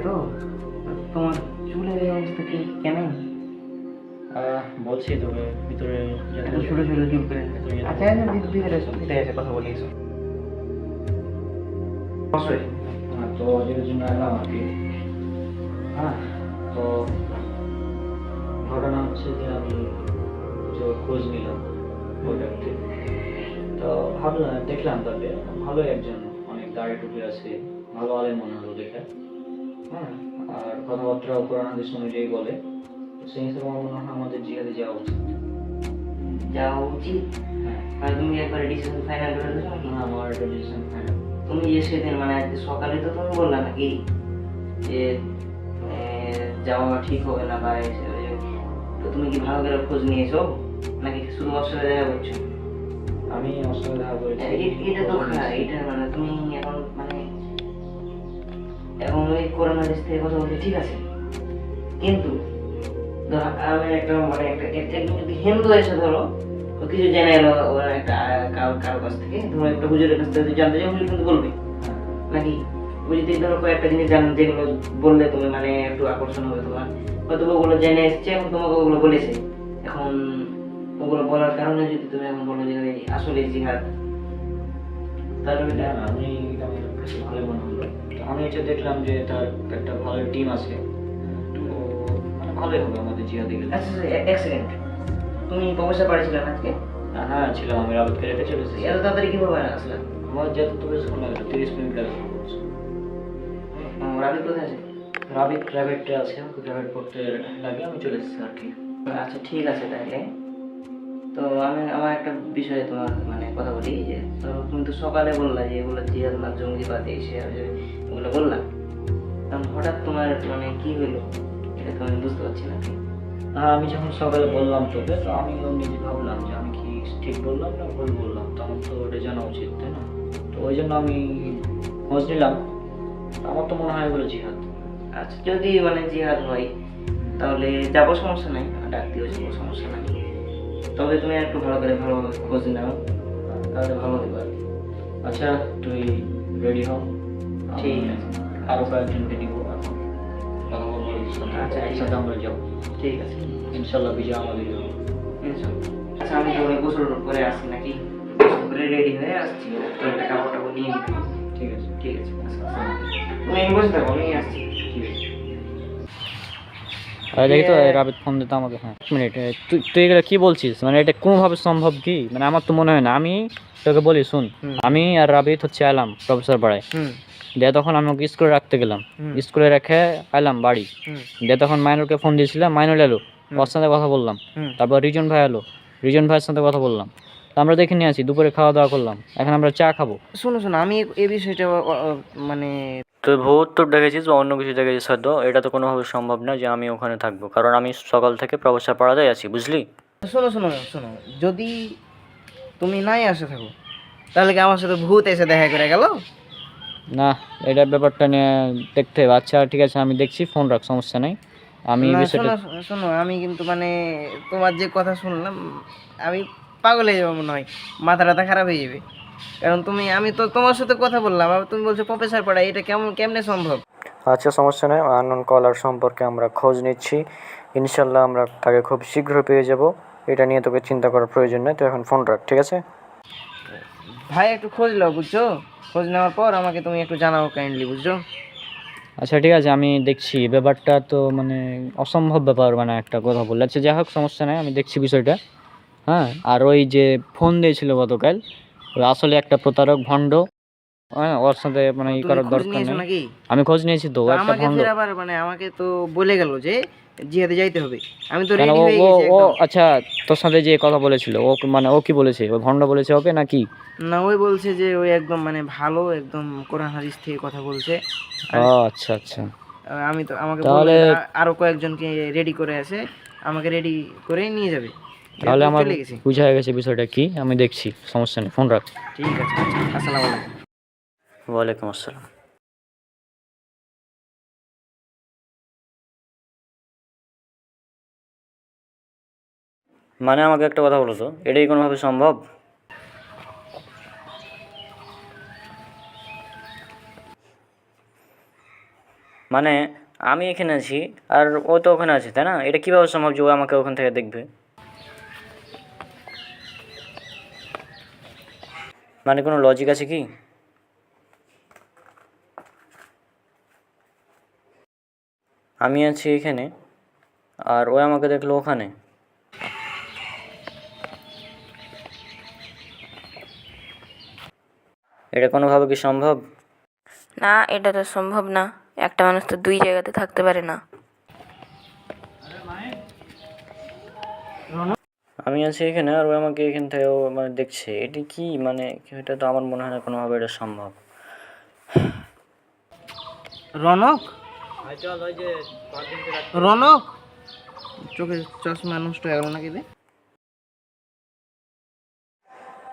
তো, তোমার চুলের এই অবস্থা কি কেন? বলছি তবে ভিতরে এত ছোট ছোট চুল করে। আচ্ছা ভিতরে এসো, ভিতরে এসে কথা বলি, এসো। অবশ্যই। তো এর জন্য এলাম আর কি। হ্যাঁ, তো ঘটনা হচ্ছে যে আমি যে খোঁজ নিলাম প্রোডাক্টে, তো ভাবলাম, দেখলাম তাকে ভালো একজন, অনেক দাড়ি টুপি আছে, ভালো আলেম মনে হলো দেখে। হ্যাঁ, আর কথাবার্তা কোরআন হাদিস অনুযায়ী বলে। সেই হিসেবে আমার মনে হয় আমাদের জিহাদে যাওয়া উচিত। যাওয়া উচিত? হ্যাঁ। আর তুমি একবার ডিসিশন ফাইনাল করে দিছো নাকি? না, আমার একটা ডিসিশন ফাইনাল। তুমি যে সেদিন মানে আজকে সকালে তো তুমি বললা নাকি যে যাওয়া ঠিক হবে না, বা তো তুমি কি ভালো করে খোঁজ নিয়েছো নাকি শুধু ওর সাথে দেখা করছো? আমি ওর সাথে দেখা করেছি। এটা তো এটা মানে তুমি এখন মানে এখন ওই করোনা দেশ থেকে কথা বলতে ঠিক আছে, কিন্তু ধরো আমি একটা মানে একদম যদি হিন্দু এসে ধরো ও কিছু জেনে এলো ওরা একটা কারো কাছ থেকে, ধরো একটা হুজুরের কাছ থেকে জানতে চাই, হুজুর কিন্তু বলবে নাকি? ওই যদি ধরো কয়েকটা জিনিস জানেন যেগুলো বললে তুমি মানে একটু আকর্ষণ হবে তোমার, হয়তো ওগুলো জেনে এসছে এবং তোমাকে ওগুলো বলেছে, এখন ওগুলো বলার কারণে যদি তুমি এখন বলো যে আসলে জিহাদ, তাহলে আমি আমার কাছে ভালো মনে হলো। তো আমি এটা দেখলাম যে তার একটা ভালো টিম আছে, তো মানে ভালোই হবে আমাদের জিহাদে গেলে। আচ্ছা এক সেকেন্ড, তুমি প্রফেসর বাড়িছিলেন আজকে? হ্যাঁ ছিলাম, আমি রাবিতকে রেখে চলে এসেছি। এত তাড়াতাড়ি কিভাবে আসলে? আমার যেতে তো বেশিক্ষণ লাগলো, 30 মিনিট লাগলো। রাবিত কোথায় আছে? রাবিত প্রাইভেটে আছে, ওকে প্রাইভেট পড়তে লাগে, আমি চলে এসেছি আর কি। আচ্ছা ঠিক আছে তাহলে। তো আমি আমার একটা বিষয়ে তোমার মানে কথা বলি, যে তো তুমি তো সকালে বললা যে এগুলো জিহাদ না জঙ্গিবাদ এসে এগুলো বললাম, কারণ হঠাৎ তোমার মানে কি হলো এটা তো আমি বুঝতে পারছি না। হ্যাঁ, আমি যখন সকালে বললাম তোকে, তো আমি নিজে ভাবলাম যে আমি কি ঠিক বললাম না ভুল বললাম, তো আমার তো ওটা জানা উচিত, তাই না? তো ওই জন্য আমি খোঁজ নিলাম। আমার তো মনে হয় এগুলো জিহাদ। আচ্ছা যদি মানে জিহাদ হয় তাহলে যাবো, সমস্যা নাই, ডাক দিও, যাবো, সমস্যা নাই। তবে তুমি একটু ভালোভাবে খোঁজ নাও, তাহলে ভালো হবে। আচ্ছা তুই রেডি হ, ঠিক আছে। আরো কয়েকজনকে নিব, এখন কথা বলবো। আচ্ছা, একসাথে আমরা যাবো, ঠিক আছে, ইনশাল্লাহ বিজয় আমাদের হবে। আচ্ছা আমি তো গোসল করে আসছি নাকি, গোসল করে রেডি হয়ে আসছি, তো একটা কাপড় টাপড় নিয়ে নিবি। ঠিক আছে। ঠিক আছে, আচ্ছা তুমি বসে থাকো, আমি আসছি। ঠিক আছে। দেখি তো রাবিত ফোন দিতে আমাকে। হ্যাঁ, এক মিনিট, তুই এগুলো কি বলছিস? মানে এটা কোনোভাবে সম্ভব কি? মানে আমার তো মনে হয় না। আমি তোকে বলি শুন, আমি আর রাবিত হচ্ছে এলাম প্রফেসর পাড়ায়, দিয়ে তখন আমি ওকে স্কুলে রাখতে গেলাম, স্কুলে রেখে এলাম বাড়ি, দিয়ে তখন মাইনুরকে ফোন দিয়েছিলাম, মাইনুর এলো, ওর সাথে কথা বললাম, তারপর রিজন ভাই এলো, রিজন ভাইয়ের সাথে কথা বললাম, তো আমরা দেখে নিয়ে আসি, দুপুরে খাওয়া দাওয়া করলাম, এখন আমরা চা খাবো। শোনো আমি এই বিষয়টা মানে তুই ভূত তো দেখেছিস বা অন্য কিছু দেখেছিস হয়তো, এটা তো কোনোভাবে সম্ভব না যে আমি ওখানে থাকবো, কারণ আমি সকাল থেকে প্রফেসর পাড়াতেই আছি, বুঝলি? শোনো যদি তুমি নাই আসে থাকো তাহলে কি আমার সাথে ভূত এসে দেখা করে গেল? না, এটার ব্যাপারটা নিয়ে দেখতে হবে। আচ্ছা ঠিক আছে, আমি দেখছি, ফোন রাখ, সমস্যা নেই। আমি বিষয়টা শোনো আমি কিন্তু মানে তোমার যে কথা শুনলাম আমি পাগল হয়ে যাবো মনে হয়, মাথা খারাপ হয়ে যাবে, কারণ আমি তো তোমার সাথে কথা বললাম আর তুমি বলছো প্রফেসর পাড়া, এটা কেমনে সম্ভব? আচ্ছা সমস্যা নেই, আননোন কলার সম্পর্কে আমরা খোঁজ নিচ্ছি, ইনশাল্লাহ আমরা তাকে খুব শীঘ্র পেয়ে যাব, এটা নিয়ে তোকে চিন্তা করার প্রয়োজন নেই, তুই এখন ফোন রাখ, ঠিক আছে? ভাই একটু খোঁজ নাও, বুঝছো? খোঁজ নেওয়ার পর আমাকে তুমি একটু জানাও কাইন্ডলি, বুঝছো? আচ্ছা ঠিক আছে, আমি দেখছি, ব্যাপারটা তো মানে অসম্ভব ব্যাপার, মানে একটা কথা বললে। আচ্ছা যাই হোক, সমস্যা নেই, আমি দেখছি বিষয়টা। হ্যাঁ, আর ওই যে ফোন দিয়েছিল গতকাল, ওই আসলে একটা প্রতারক, ভণ্ড। হ্যাঁ, ওর সাথে মানে ই করার দরকার নেই। আমি খোঁজ নিয়েছি তো, একটা আমাকে ভণ্ড। ফের আবার মানে আমাকে তো বলে গেল যে জিহাদে যাইতে হবে, আমি তো কেন, রেডি হয়ে ও গেছি ও একদম। আচ্ছা, তোর সাথে যে কথা বলেছিল ও মানে ও কি বলেছে? ওই ভণ্ড বলেছে ওকে নাকি? না, ওই বলছে যে ওই একদম মানে ভালো, একদম কোরআন হাদিস থেকে কথা বলছে। ও আচ্ছা আচ্ছা, আমি তো আমাকে তাহলে আরো কয়েকজনকে রেডি করে আছে, আমাকে রেডি করে নিয়ে যাবে। তাহলে আমার চলে গেছি। বুঝা গেছে বিষয়টা কি, আমি দেখছি, সমস্যা নেই, ফোন রাখ। ঠিক আছে, আসসালামু আলাইকুম। ওয়ালাইকুম আসসালাম। মানে আমাকে একটা কথা বলো তো, এটাই কোনোভাবে সম্ভব? মানে আমি এখানে আছি আর ও তো ওখানে আছে, তাই না? এটা কীভাবে সম্ভব যে ও আমাকে ওখান থেকে দেখবে? মানে কোনো লজিক আছে কি? আমি আছি এখানে আর ও আমাকে দেখলো ওখানে। এটা কোনোভাবে কি সম্ভব? না, এটা তো সম্ভব না। একটা মানুষ তো দুই জায়গাতে থাকতে পারে না। আমি আছি এখানে আর ও আমাকে এখান থেকে ও মানে দেখছে, এটি কি মানে? এটা তো আমার মনে হয় না কোনোভাবে এটা সম্ভব। রনক, চল ওই যে রনক, চোখে চশমা নষ্ট হয়ে গেল নাকি রে?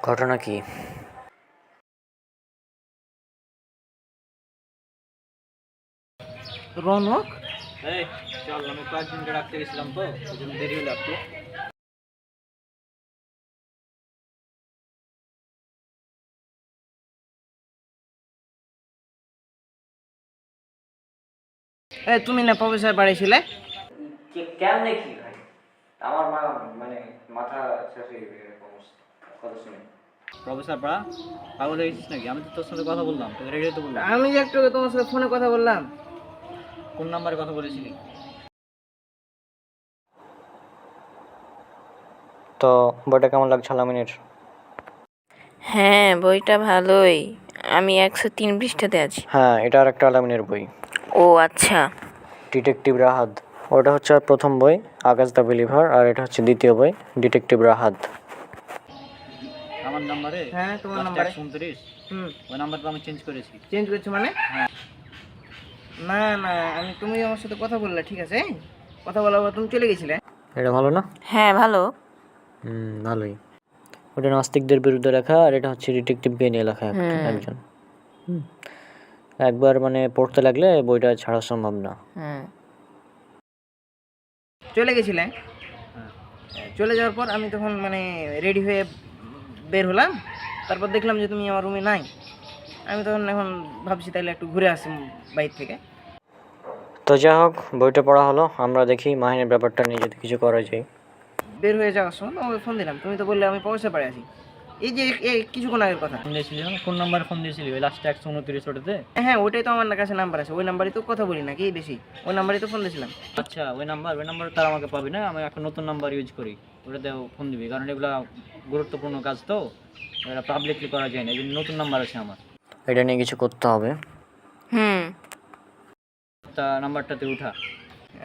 ঘটনা কি? রনক, এই চল, আমি কয়েকদিনকে রাখতে গেছিলাম তো, ওই জন্য দেরি হলো একটু। তুমি না প্রফেসর বাড়িছিলে? কেমনে কি ভাই? আমার মানে মাথা শেষ হয়ে গেছে এরকম কথা শুনে। প্রফেসর পড়া পাগল হয়ে গেছিস নাকি? আমি তো তোর সাথে কথা বললাম, তোকে রেডি তো বললাম। আমি যে একটু আগে তোমার সাথে ফোনে কথা বললাম। কোন নাম্বারে কথা বলেছিলি? তো বইটা কেমন লাগছে আলামিনের? হ্যাঁ, বইটা ভালোই। আমি 103 পৃষ্ঠাতে আছি। হ্যাঁ, এটা আর একটা আলামিনের বই, ও আচ্ছা। ডিটেকটিভ রাহাত। ওটা হচ্ছে আর প্রথম বই আকাশ দ্য বিলিভার, আর এটা হচ্ছে দ্বিতীয় বই ডিটেকটিভ রাহাত। আমার নাম্বারে? হ্যাঁ, তোমার নাম্বারে। 129। ওই নাম্বারটা আমি চেঞ্জ করেছি। চেঞ্জ করছো মানে? না না, তুমি আমার সাথে কথা বললে, ঠিক আছে, কথা বলার পর তুমি চলে গেছিলে। এটা ভালো না? হ্যাঁ, ভালো। ভালোই। ওটা নাস্তিকদের বিরুদ্ধে লেখা আর এটা হচ্ছে ডিটেকটিভকে নিয়ে লেখা একজন। একবার মানে পড়তে লাগলে বইটা ছাড়া সম্ভব না। চলে গেছিলে। চলে যাওয়ার পর আমি তখন মানে রেডি হয়ে বের হলাম, তারপর দেখলাম যে তুমি আমার রুমে নাই। আমি তখন এখন ভাবছি তাহলে একটু ঘুরে আসি বাইরে থেকে। তো যাই হোক, বইটা পড়া হলো, আমরা দেখি মাহিনের ব্যাপারটা নিয়ে যদি কিছু করা যায়। বের হয়ে যাওয়ার সময় তোমাকে ফোন দিলাম, তুমি তো বললে আমি পয়সা পাড়ে আছি। এই যে কিছুক্ষণ আগের কথা। ফোন দিয়েছিলি না? কোন নাম্বারে ফোন দিয়েছিলি? ওই লাস্টে 129 ওটাতে? হ্যাঁ, ওটাই তো আমার কাছে নাম্বার আছে, ওই নাম্বারই তো কথা বলি নাকি বেশি, ওই নাম্বারই তো ফোন দিয়েছিলাম। আচ্ছা, ওই নাম্বার তার আমাকে পাবি না, আমি একটা নতুন নাম্বার ইউজ করি, ওটাতে ফোন দিবি, কারণ এগুলা গুরুত্বপূর্ণ কাজ তো, এটা পাবলিকলি করা যায় না, এই জন্য নতুন নাম্বার আছে আমার। এটা নিয়ে কিছু করতে হবে। তা নাম্বারটাতে উঠা।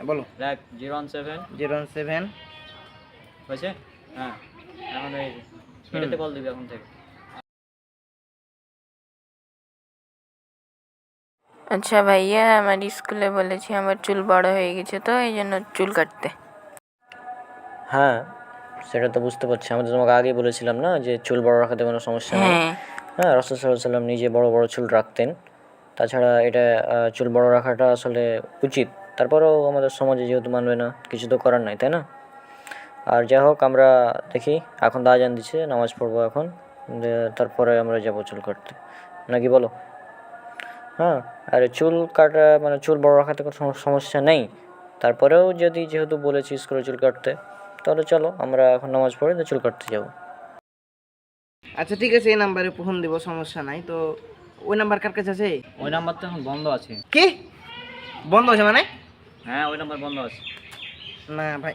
বলো। দেখ 017 017 হয়েছে? হ্যাঁ, এখন এই এটাতে কল দিবি এখন থেকে। আচ্ছা ভাইয়া, আমার স্কুলে বলেছি আমার চুল বড় হয়ে গেছে, তো এই জন্য চুল কাটতে। হ্যাঁ, সেটা তো বুঝতে পারছি, আমি তো তোমাকে আগেই বলেছিলাম না যে চুল বড় রাখাতে কোনো সমস্যা নেই। হ্যাঁ, রাসূল সাল্লাল্লাহু আলাইহি ওয়াসাল্লাম নিজে বড় বড় চুল রাখতেন। তাছাড়া এটা চুল বড় রাখাটা আসলে উচিত। তারপরেও আমাদের সমাজে যেহেতু মানবে না, কিছু তো করার নাই, তাই না? আর যাই হোক, আমরা দেখি, এখন তো আজান দিচ্ছে, নামাজ পড়বো এখন, তারপরে আমরা যাবো চুল কাটতে, নাকি বলো? হ্যাঁ, আর চুল কাটা মানে চুল বড় রাখাতে কোনো সমস্যা নেই। তারপরেও যদি যেহেতু বলেছি স্কুলে চুল কাটতে, তাহলে চলো আমরা এখন নামাজ পড়ে তো চুল কাটতে যাবো। আচ্ছা ঠিক আছে, এই নাম্বারে ফোন দেবো, সমস্যা নাই। তো ওই নাম্বার কার কাছে আছে? ওই নাম্বার তো এখন বন্ধ আছে। কি বন্ধ আছে মানে? হ্যাঁ, ওই নাম্বার বন্ধ আছে। না ভাই,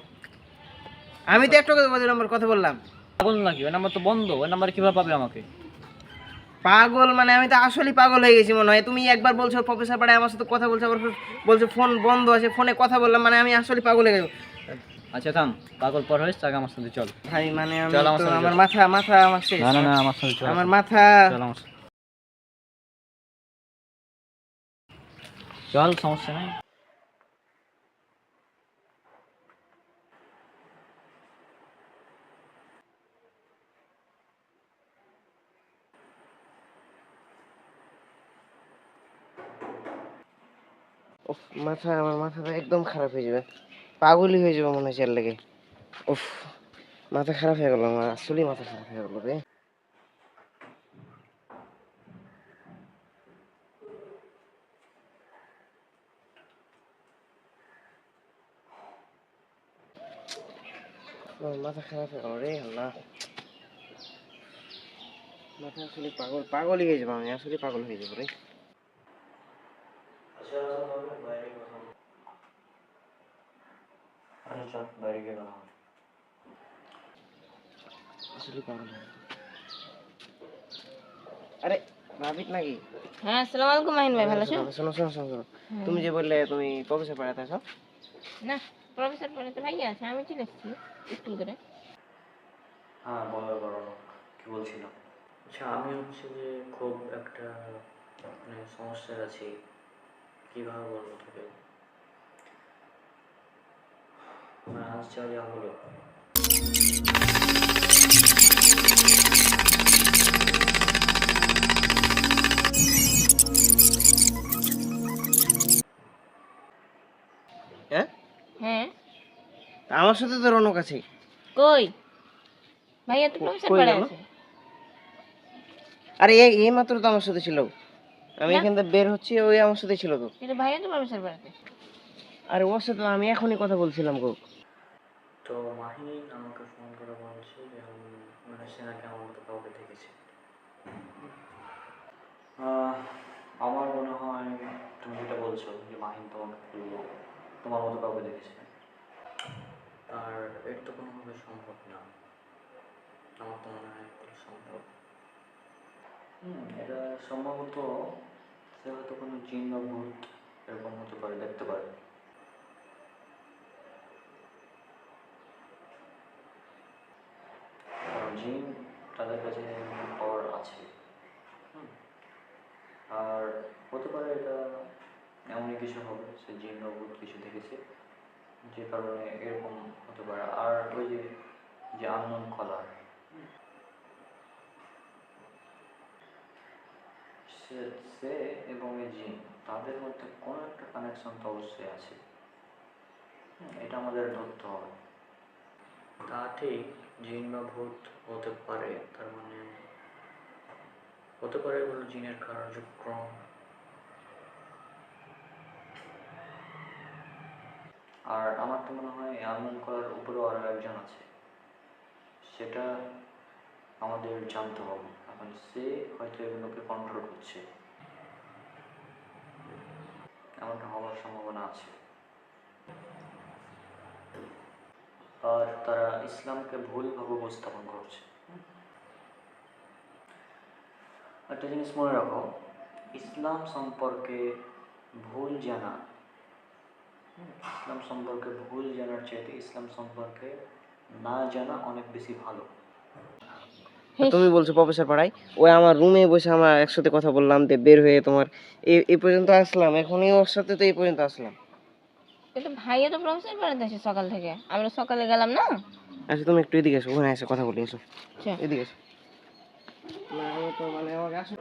আমি তো একটু ওই নাম্বার কথা বললাম। পাগল নাকি? ওই নাম্বার তো বন্ধ, ওই নাম্বার কিভাবে পাবে আমাকে? পাগল মানে আমি তো আসলেই পাগল হয়ে গেছি মনে হয়। তুমি একবার বলছো প্রফেসর পাড়ায় আমার সাথে কথা বলছো, আবার বলছো ফোন বন্ধ আছে, ফোনে কথা বললাম, মানে আমি আসলে পাগল হয়ে গেছি। আচ্ছা থাম, পাগল পর হয়েছে, আগে আমার সাথে চল। ভাই মানে আমি চল আমার তো সাথে আমার চল। মাথা আমার শেষ। না না না, আমার সাথে চল। আমার মাথা। চল আমার সাথে। চল, সমস্যা নাই। উফ, আমার মাথাটা একদম খারাপ হয়ে যাবে, পাগলই হয়ে যাবে মনে হচ্ছে এর লেগে। উফ, মাথা খারাপ হয়ে গেল, আমার আসলেই মাথা খারাপ হয়ে গেল রে। মাথা খারাপ হয়ে গেল রে আল্লাহ, মাথা আসলে পাগলই হয়ে যাবো আমি, আসলে পাগল হয়ে যাবো রে। আচ্ছা বাইরে কথা বল। আচ্ছা চল বাইরে গিয়ে কথা বল। আসলে পাগল হয়ে যাবো। আরে নাবিক নাকি? হ্যাঁ, আসসালামু আলাইকুম মাহিন ভাই, ভালো আছেন? শোনো শোনো শোনো শোনো, তুমি যে বললে তুমি প্রফেসর পড়াতে আছো, না, প্রফেসর পড়াতে ভাইয়া আছে, আমি চলে এসেছি স্কুল করে। হ্যাঁ বলো বলো, কি বলছিল? আচ্ছা আমি হচ্ছে যে খুব একটা মানে সমস্যায় আছি, কিভাবে বলবো তোকে। মানে আজ যা হলো, হ্যাঁ হ্যাঁ, আমার সাথে তো রনক আছে। কই ভাইয়া তো প্রফেসর কই পড়ায় গেল? আছে। আরে এই মাত্র তো আমার সাথে ছিল, আমি না। এখান থেকে বের হচ্ছি, ওই আমার সাথে ছিল তো। কিন্তু ভাইয়া তো প্রফেসর পড়াতে। আরে ওর সাথে তো আমি এখনই কথা বলছিলাম গো। তো মাহিন আমাকে ফোন করে বলছে যে মানে সে নাকি আমার মতো কাউকে দেখেছে। আমার মনে হয় তুমি যেটা বলছো যে মাহিন তোমাকে তোমার মতো কাউকে দেখেছে, আর এর তো কোনোভাবে সম্ভব না। আমার তো মনে হয় এগুলো সম্ভব। এটা সম্ভবত সে হয়তো কোনো জিন বা ভূত এরকম হতে পারে, দেখতে পারে। কারণ জিন তাদের কাছে পাওয়ার আছে। হুম, আর হতে পারে এটা এমনই কিছু হবে, সে জিন বা ভূত কিছু দেখেছে যে কারণে এরকম হতে পারে। আর ওই যে যে আননোন কলার, সে সে এবং এই জিন তাদের মধ্যে কোনো একটা কানেকশন তো অবশ্যই আছে। এটা আমাদের ধরতে হবে। তা ঠিক, জিন বা ভূত হতে পারে, তার মানে হতে পারে এগুলো জিনের কার্যক্রম। আর আমার তো মনে হয় আননোন কলার উপরেও আরও একজন আছে, সেটা আমাদের জানতে হবে। এখন সে হয়তো এগুলোকে কন্ট্রোল করছে, এমনটা হওয়ার সম্ভাবনা আছে। আর তারা ইসলামকে ভুলভাবে উপস্থাপন করছে। একটা জিনিস মনে রাখো, ইসলাম সম্পর্কে ভুল জানা, ইসলাম সম্পর্কে ভুল জানার চাইতে ইসলাম সম্পর্কে না জানা অনেক বেশি ভালো। তুমি বলছো প্রফেসর পড়াই, ওই আমার রুমে বসে আমরা একসাথে কথা বললাম, দিয়ে বের হয়ে তোমার এই পর্যন্ত আসলাম, এখনই ওর সাথে তো এই পর্যন্ত আসলাম। কিন্তু ভাইয়া তো প্রফেসর পড়াতে আছে সকাল থেকে, আমরা সকালে গেলাম না। আচ্ছা তুমি একটু এদিকে এসো, ওখানে এসে কথা বলি, এসো আচ্ছা, এদিকে এসো। না আমি তো মানে আমাকে আসো।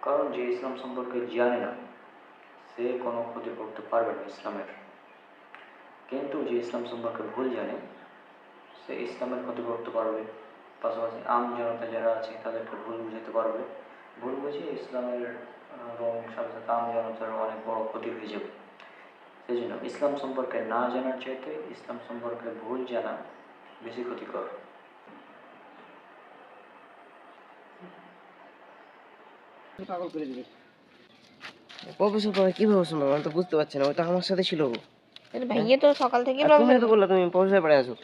কারণ যে ইসলাম সম্পর্কে জানে না সে কোনো ক্ষতি করতে পারবে না ইসলামের, কিন্তু যে ইসলাম সম্পর্কে ভুল জানে সে ইসলামের ক্ষতি করতে পারবে। পাশাপাশি আম জনতা যারা আছে তাদেরকে ভুল বুঝাতে পারবে, ভুল বুঝিয়ে ইসলামের এবং সাথে সাথে আম জনতার অনেক বড় ক্ষতি হয়ে যাবে। সেই জন্য ইসলাম সম্পর্কে না জানার চাইতে ইসলাম সম্পর্কে ভুল জানা বেশি ক্ষতিকর। পাগল করে দিবে প্রফেসর পড়াই, কিভাবে সম্ভব আমি তো বুঝতে পারছি না, ওই তো আমার সাথে ছিল গো। কিন্তু ভাইয়া তো সকাল থেকে আর তুমি তো বললা তুমি প্রফেসর পড়াই আছো।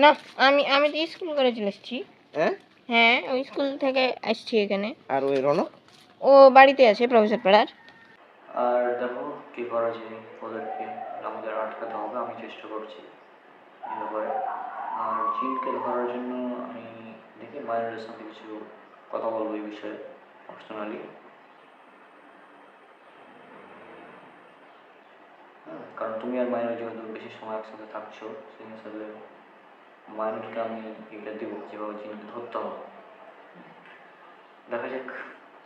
না, আমি আমি তো স্কুল করে চলে এসেছি। হ্যাঁ হ্যাঁ, ওই স্কুল থেকে আসছি এখানে। আর ওই রনক? ও বাড়িতে আছে প্রফেসর পড়ার। আর দেখো কী করা যায়, ওদেরকে আমাদের আটকাতে হবে, আমি চেষ্টা করছি এই ব্যাপারে। আর জিনকে ধরার জন্য আমি দেখি মায়ের সাথে কিছু কথা বলবো এই বিষয়ে পার্সোনালি। হ্যাঁ, কারণ তুমি আর মায়ের যেহেতু বেশি সময় একসাথে থাকছো, সেই হিসাবে মায়েরকে আমি এটা দেবো যেভাবে জিনকে ধরতে হবে। দেখা যাক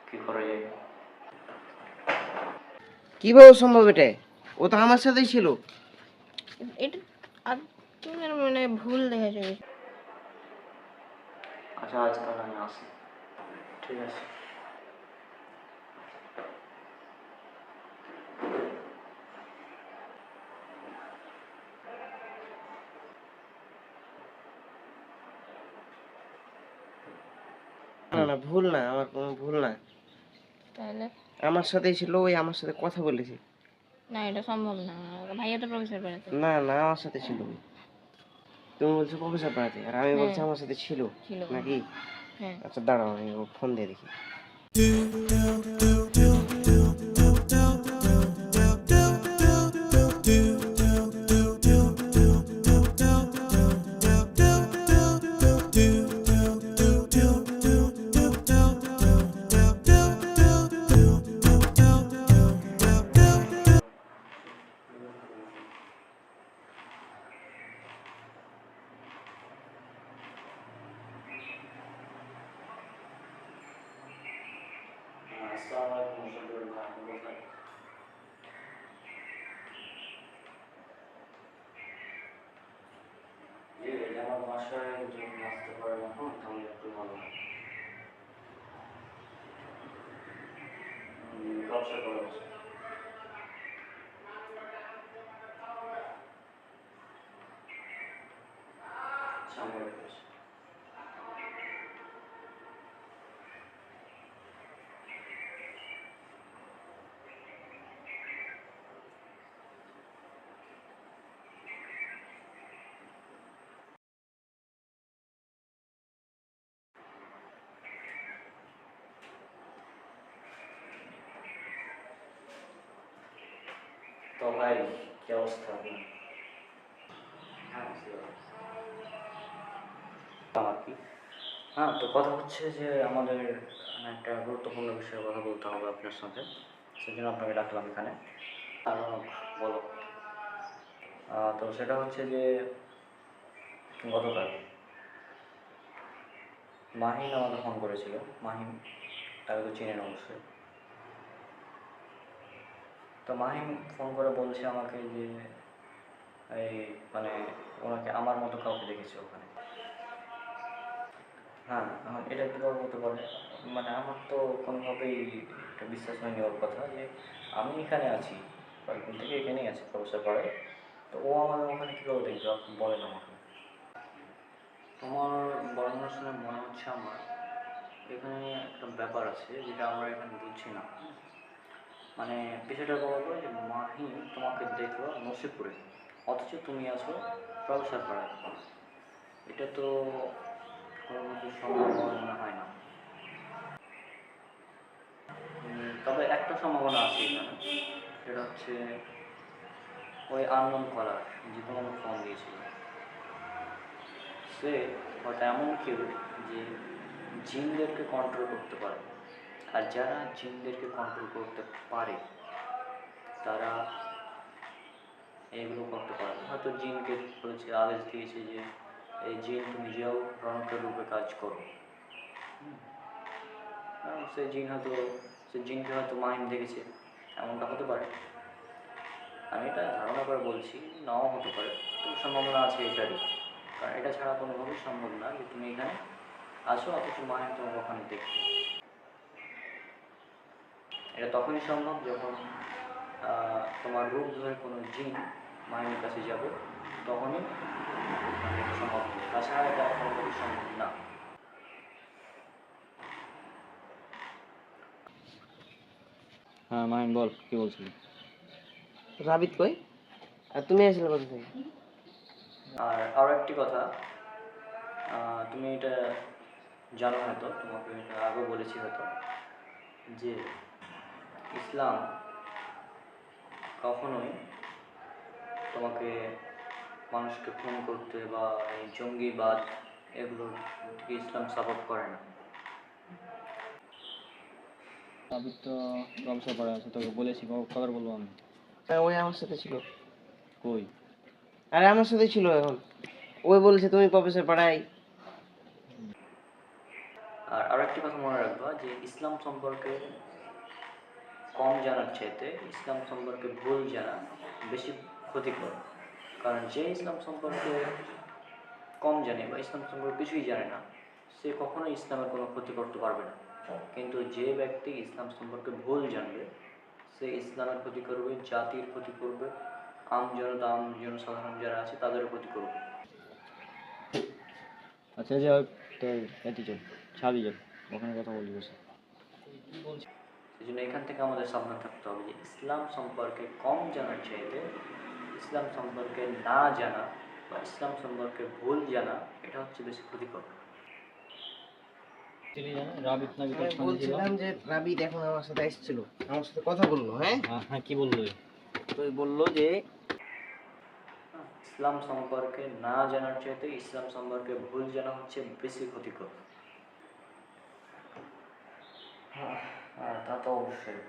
কী করা যায়। কিভাবে সম্ভব এটা? ও তো আমার সাথেই ছিল। এটা আর তোমার মনে হয় ভুল দেখেছো। আচ্ছা আজ তাহলে আমি আসি, ঠিক আছে। না ভুল না, আমার কোনো ভুল না। তাহলে আমার সাথেই ছিল, ওই আমার সাথে কথা বলেছে। না, এটা সম্ভব না। ভাইয়া তো প্রফেসর পাড়াতে। না না, আমার সাথে ছিল ওই। তুমি বলছো প্রফেসর পাড়াতে, আর আমি বলছি হ্যাঁ। আমার সাথে ছিল ছিল। নাকি? হ্যাঁ। আচ্ছা দাঁড়াও, আমি ফোন দিয়ে দেখি। আমার বাসায় যদি আসতে পারেন এখন তাহলে একটু ভালো হয়। ব্যবসা করা উচিত। সামনে রেখেছি। তো ভাই কি অবস্থা আপনার? হ্যাঁ আমার কি, হ্যাঁ তো কথা হচ্ছে যে আমাদের একটা গুরুত্বপূর্ণ বিষয়ে কথা বলতে হবে আপনার সাথে, সেই জন্য আপনাকে ডাকলাম এখানে। আর বলো। তো সেটা হচ্ছে যে গতকাল মাহিন আমাকে ফোন করেছিল। মাহিন, তাকে তো চিনেন অবশ্যই। তো মাহিন ফোন করে বলছে আমাকে যে এই মানে ওনাকে আমার মতো কাউকে দেখেছে ওখানে। হ্যাঁ, এখন এটা কীভাবে হতে পারে? মানে আমার তো কোনোভাবেই এটা বিশ্বাস হয়নি ওর কথা, যে আমি এখানে আছি, কয়েকদিন থেকে এখানেই আছি প্রফেসর পাড়ায়, তো ও আমাদের ওখানে কীভাবে দেখবে আপনি বলেন আমাকে। তোমার বর্ণনা শুনে মনে হচ্ছে আমার এখানে একটা ব্যাপার আছে যেটা আমরা এখানে বুঝছি না। মানে বিষয়টা বলবো যে মাহিন তোমাকে দেখলো নসিপুরে, অথচ তুমি আছো প্রফেসর পাড়ায়। এটা তো কোনো কিছু সম্ভব বলে মনে হয় না। তবে একটা সম্ভাবনা আছে এখানে, সেটা হচ্ছে ওই আননোন কলার যে তোমাকে ফোন দিয়েছিল, সে হয়তো এমন কেউ যে জিনদেরকে কন্ট্রোল করতে পারে। আর যারা জিনদেরকে কন্ট্রোল করতে পারে তারা এগুলো করতে পারে না। হয়তো জিনকে বলেছে, আদেশ দিয়েছে যে এই জিন তুমি যাও রণকের রূপে কাজ করো। সে জিনকে হয়তো মাইন্ড দেখেছে, এমনটা হতে পারে। আমি এটা ধারণা করে বলছি, নাও হতে পারে, তবে সম্ভাবনা আছে এটারই। কারণ এটা ছাড়া কোনোভাবেই সম্ভব না যে তুমি এখানে আসো অথচ মায়ের তোমার ওখানে দেখবে। এটা তখনই সম্ভব যখন তোমার রূপ ধরে কোনো জিন মায়ের কাছে যাবে, তখনই এটা সম্ভব হবে। তাছাড়া এটা কোনোভাবেই সম্ভব না। হ্যাঁ মাহিন বল, কি বলছিলি? রাবিত কই? আর তুমি আসলে কোথা থেকে? আর আরও একটি কথা, তুমি এটা জানো হয়তো, তোমাকে এটা আগেও বলেছি হয়তো, যে ইসলাম কখনোই তোমাকে মানুষকে খুন করতে বা এই জঙ্গিবাদ এগুলো ইসলাম সাপোর্ট করে না। আমি তো ব্যবসা পড়ে আছে, তোকে বলেছি, কবার বলবো আমি? হ্যাঁ, ওই আমার সাথে ছিল। কই? আরে আমার সাথে ছিল এখন। ওই বলছে তুমি প্রফেসর পাড়াই। আর আরও একটি কথা মনে রাখবা, যে ইসলাম সম্পর্কে কম জানার চাইতে ইসলাম সম্পর্কে ভুল জানা বেশি ক্ষতিকর। কারণ যে ইসলাম সম্পর্কে কম জানে বা ইসলাম সম্পর্কে কিছুই জানে না, সে কখনোই ইসলামের কোনো ক্ষতি করতে পারবে না। কিন্তু যে ব্যক্তি ইসলাম সম্পর্কে ভুল জানবে, সে ইসলামের ক্ষতি করবে, জাতির ক্ষতি করবে, জনসাধারণ যারা আছে তাদেরও ক্ষতি করবে। আচ্ছা যাই হোক, তো এটি চল, ছাড়ি যাক। ওখানে কথা বলবি সেই জন্য এখান থেকে আমাদের সাবধান থাকতে হবে যে ইসলাম সম্পর্কে কম জানার চাইতে ইসলাম সম্পর্কে না জানা বা ইসলাম সম্পর্কে ভুল জানা এটা হচ্ছে বেশি ক্ষতিকর। আমি বলছিলাম যে রাবিত এখন আমার সাথে এসেছিল, আমার সাথে কথা বললো। হ্যাঁ হ্যাঁ কি বললো? তো বললো যে ইসলাম সম্পর্কে না জানার চাইতে ইসলাম সম্পর্কে ভুল জানা হচ্ছে বেশি ক্ষতিকর। আর তা তো অবশ্যই।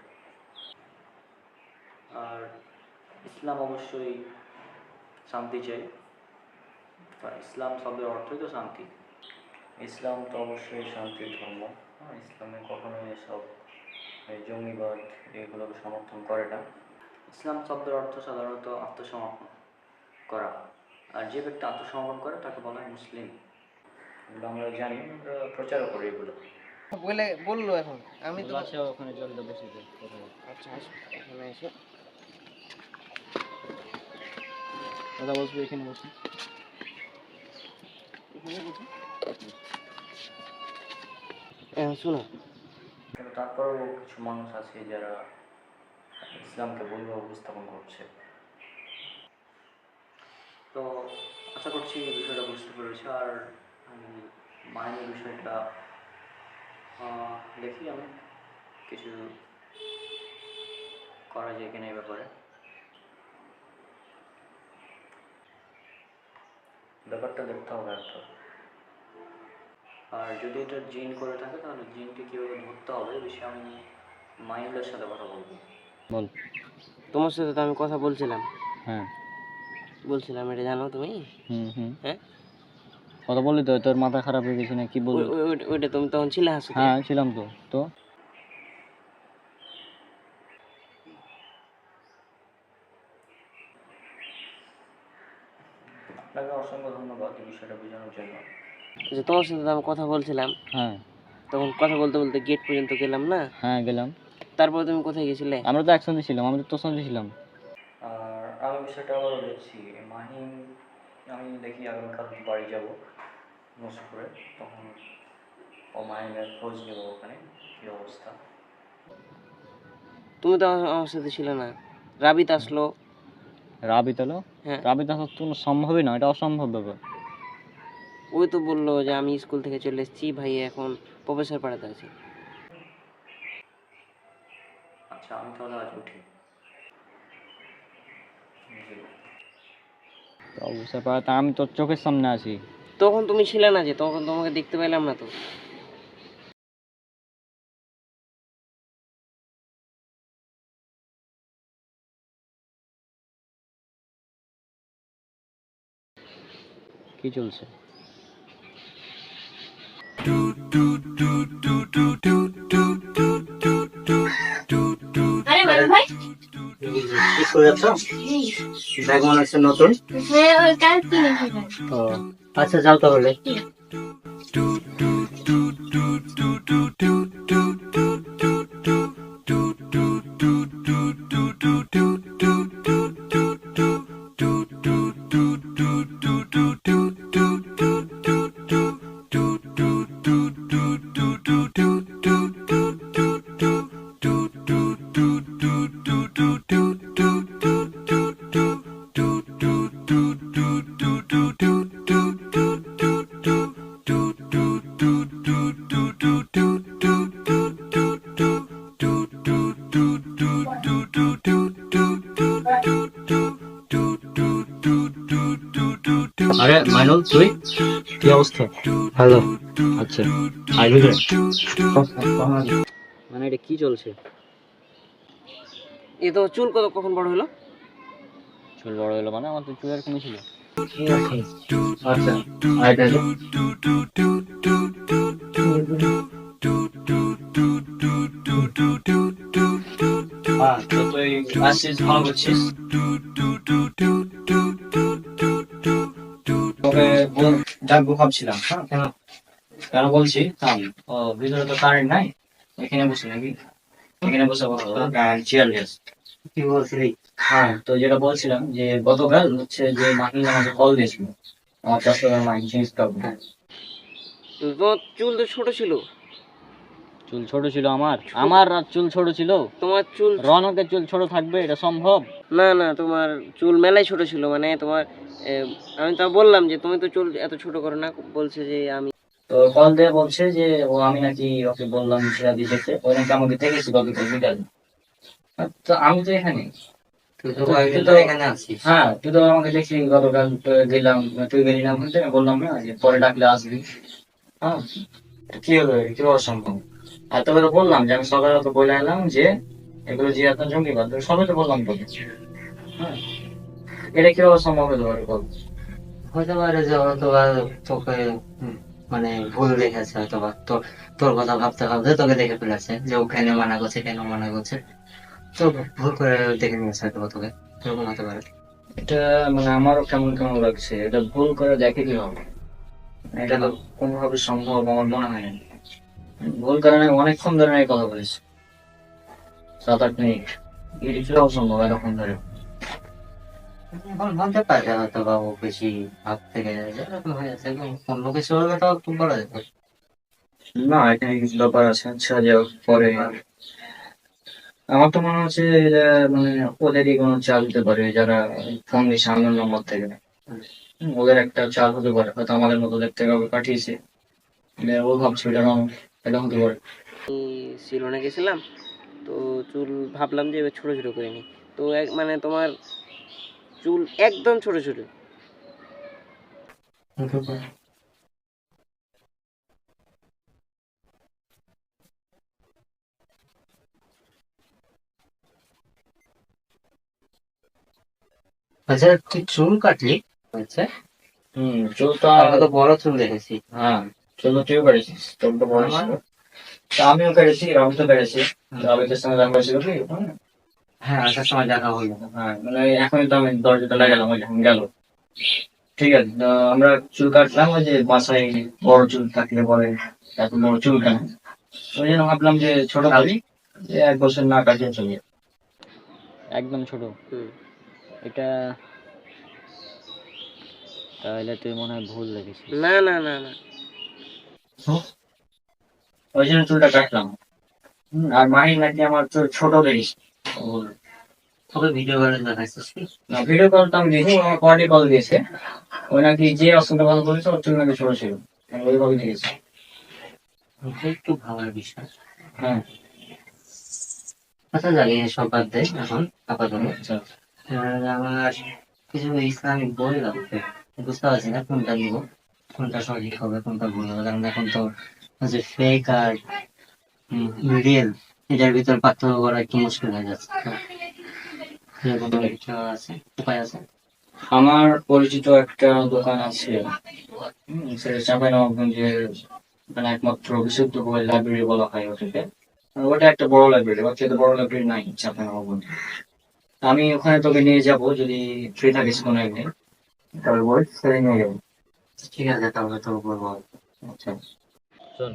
আর ইসলাম অবশ্যই শান্তি চাই, বা ইসলাম শব্দের অর্থই তো শান্তি। ইসলাম তো অবশ্যই শান্তির ধর্ম। ইসলামে কখনোই এসব জঙ্গিবাদ এগুলোকে সমর্থন করে না। ইসলাম শব্দের অর্থ সাধারণত আত্মসমর্পণ করা, আর যে ব্যক্তি আত্মসমর্পণ করে তাকে বলা হয় মুসলিম। এগুলো আমরা জানি, আমরা প্রচারও করি এগুলো। বললো এখন আমি তো আচ্ছা ওখানে জলটা বসে দে কথা বল। আচ্ছা আসো এখানে এসো। কথা বলবি এখানে বসে। শোনো, কিন্তু তারপরেও কিছু মানুষ আছে যারা ইসলামকে ভুলভাবে উপস্থাপন করছে। তো আশা করছি এই বিষয়টা বুঝতে পেরেছি। আর মাইনের বিষয়টা দেখি আমি কিছু করা যায় কিনা এই ব্যাপারে। ব্যাপারটা দেখতে হবে একটা। আর যদি এটা জিন করে থাকে তাহলে জিনকে কীভাবে ধরতে হবে এই বিষয়ে আমি মাইনুলের সাথে কথা বলবো। বল। তোমার সাথে তো আমি কথা বলছিলাম। হ্যাঁ বলছিলাম, এটা জানো তুমি? হ্যাঁ কথা বললি তো, তোর মাথা খারাপ হয়ে গেছে না কি বলবি? ওইটা তুমি তখন ছিলে হাসতে। হ্যাঁ ছিলাম তো। তো আপনাকে অসংখ্য ধন্যবাদ এই বিষয়টা বোঝানোর জন্য। যে তোমার সাথে তো আমি কথা বলছিলাম, হ্যাঁ তখন কথা বলতে বলতে গেট পর্যন্ত গেলাম না? হ্যাঁ গেলাম। তারপর তুমি কোথায় গেছিলে? আমরা তো একসঙ্গে ছিলাম, আমরা তো তোর সঙ্গে ছিলাম। আর আমি বিষয়টা আবারও দেখছি মাহিম, আমি দেখি আগামীকাল বাড়ি যাব মুসপুরে, তখন ও মাহিমের খোঁজ নেব ওখানে কী অবস্থা। তুমি তো আমার সাথে ছিলে না। রাবিত আসলো। রাবিত এলো? হ্যাঁ রাবিত আসা তো কোনো সম্ভবই না, এটা অসম্ভব ব্যাপার। ওই তো বললো যে আমি স্কুল থেকে চলে এসেছি ভাই, এখন প্রফেসর পাড়াতে আছি। আচ্ছা আমি তাহলে আজ উঠি। অবস্থা পাড়াতে আমি তোর চোখের সামনে আছি। তখন তুমি ছিলে না, যে তখন তোমাকে দেখতে পেলাম না তো। কি চলছে? আরে মানব ভাই, কি করে যাচ্ছ? ব্যাগ মনে হচ্ছে নতুন। হ্যাঁ ওই কাল কিনেছি ভাই। ও আচ্ছা যাও তাহলে। আরে মাইনুল, তুই কি অবস্থা? ভালো। আচ্ছা আয় ভিতরে। মানে এটা কি চলছে? এ তো চুল কখন বড় হলো? চুল বড় হলো মানে? আমার তো চুল আর কমে ছিল। ঠিক আছে আচ্ছা আইটা যে তো তুই আসছিস, ভালো করছিস। তোকে ডাকবো ভাবছিলাম। হ্যাঁ কেন কেন বলছি, ও ভিতরে তো কারেন্ট নাই, এখানে বসে নাকি, এখানে বসে চেয়ার গ্যাস। কি বলছিলি? হ্যাঁ তো যেটা বলছিলাম যে গতকাল হচ্ছে যে মাহিন আমাকে কল দিয়েছিল, আমার চাষের মাহিন জিনিস পাবো। তোমার চুল তো ছোট ছিল। চুল ছোট ছিল আমার আমার আর চুল ছোট ছিল? তোমার চুল, রনকের চুল ছোট থাকবে, এটা সম্ভব? না না, তোমার চুল মেলাই ছোট ছিল, মানে তোমার আমি তো বললাম যে তুমি তো চুল এত ছোট করো না, বলছে যে আমি। তো কল দিয়ে বলছে যে ও আমি নাকি ওকে বললাম সেটা দিতেছে, ও নাকি আমাকে দেখেছি গতকাল বিকালে। তো আমি তো এখানে, তুই তো তুই তো এখানে আছিস। হ্যাঁ তুই তো আমাকে দেখছি গতকাল, তো গেলাম, তুই গেলি না বলতে বললাম না যে পরে ডাকলে আসবি। হ্যাঁ, তো কি হলো, কি অসম্ভব? আর তোকে তো বললাম যে আমি সকালে তো বলে এলাম যে এগুলো জিয়াদ না জঙ্গিবাদ, সবাই তো বললাম তোকে। হ্যাঁ, এটা কি অসম্ভব হতে পারে বল? হতে পারে যে হয়তো বা তোকে মানে ভুল দেখেছে, হয়তো বা তোর তোর কথা ভাবতে ভাবতে তোকে দেখে ফেলেছে যে ও কেন মানা করছে, কেন মানা করছে, তো ভুল করে দেখে নিয়েছে হয়তো বা তোকে, এরকম হতে পারে। এটা মানে আমারও কেমন কেমন লাগছে, এটা ভুল করে দেখে কি হবে? এটা তো কোনোভাবে সম্ভব আমার মনে হয় না। ভুল কারণে অনেকক্ষণ ধরে এই কথা বলেছি, 7-8 মিনিট। এটা কি অসম্ভব এতক্ষণ ধরে? এখন হতে পারে হয়তো বা ও বেশি ভাব থেকে এরকম হয়ে যাচ্ছে, এবং অন্য কিছু হলে তো একটু বলা যেত। না, এখানে কিছু ব্যাপার আছে। আচ্ছা, যে পরে আমার তো মনে হচ্ছে এটা মানে ওদেরই কোনো চাল হতে পারে, যারা ফোন দিয়েছে আমার নম্বর থেকে। ওদের একটা চাল হতে পারে, হয়তো আমাদের মতো দেখতে কাউকে পাঠিয়েছে। ও ভাবছে এটা রং, এটা হতে পারে। সিলোনে গেছিলাম, তো চুল ভাবলাম যে এবার ছোট ছোট করে নি, তো মানে তোমার চুল একদম ছোট ছোট। আচ্ছা, তুই চুল কাটলি? আচ্ছা, চুলটা আমরা তো বড় চুল দেখেছি। হ্যাঁ, চুল তো তুইও কেটেছিস, তোর তো বড় ছিল। তা আমিও কেটেছি, আমি তো কেটেছি। রাবিকের সঙ্গে দেখা হয়েছিল কি? হ্যাঁ, আসার সময় দেখা হইলো। হ্যাঁ, মানে এখনই তো আমি দরজাটা লাগালাম, ওই যখন গেল। ঠিক আছে, তো আমরা চুল কাটলাম, ওই যে বাসায় বড় চুল থাকলে পরে এত বড় চুল কেন, ওই জন্য ভাবলাম যে ছোট করি, যে 1 বছর না কাটিয়ে চলে একদম ছোট। এটা তাহলে তুই মনে হয় ভুল দেখেছিস। না না না না, ওই জন্য চুলটা কাটলাম। আর মাহি নাকি আমার চুল ছোট দেখিস। তোকে ভিডিও করে দেখাচ্ছিস কি? না, ভিডিও কল তো আমি দেখি, আমার কোয়ার্টি কল দিয়েছে। ওই নাকি যে অসুবিধা কথা বলেছে ওর চুল নাকি ছোট ছিল, আমি ওইভাবে দেখেছি। এটা একটু ভাবার বিষয়। হ্যাঁ, আচ্ছা, জানি সব বাদ দে এখন আপাতত। আচ্ছা। আমার কিছু ইসলামিক বই লাগবে, বুঝতে পারছি না কোনটা নিব, কোনটা সঠিক হবে, কোনটা ভুল হবে, কারণ এখন তো যে ফেক আর রিয়েল, এটার ভিতর পার্থক্য করা একটু মুশকিল হয়ে যাচ্ছে। তো এরকম কিছু আছে, উপায় আছে? আমার পরিচিত একটা দোকান আছে, সেটা চাঁপাইনবাবগঞ্জের, মানে একমাত্র বিশুদ্ধ বই লাইব্রেরি বলা হয় ওটাকে। আর ওটা একটা বড় লাইব্রেরি, ওর চেয়ে বড় লাইব্রেরি নাই চাঁপাইনবাবগঞ্জে। আমি ওখানে তোকে নিয়ে যাব, যদি ফ্রি থাকিস কোনো একদিন, তাহলে বই সেটা নিয়ে যাবো। ঠিক আছে, তাহলে তো বলবো। আচ্ছা, চল।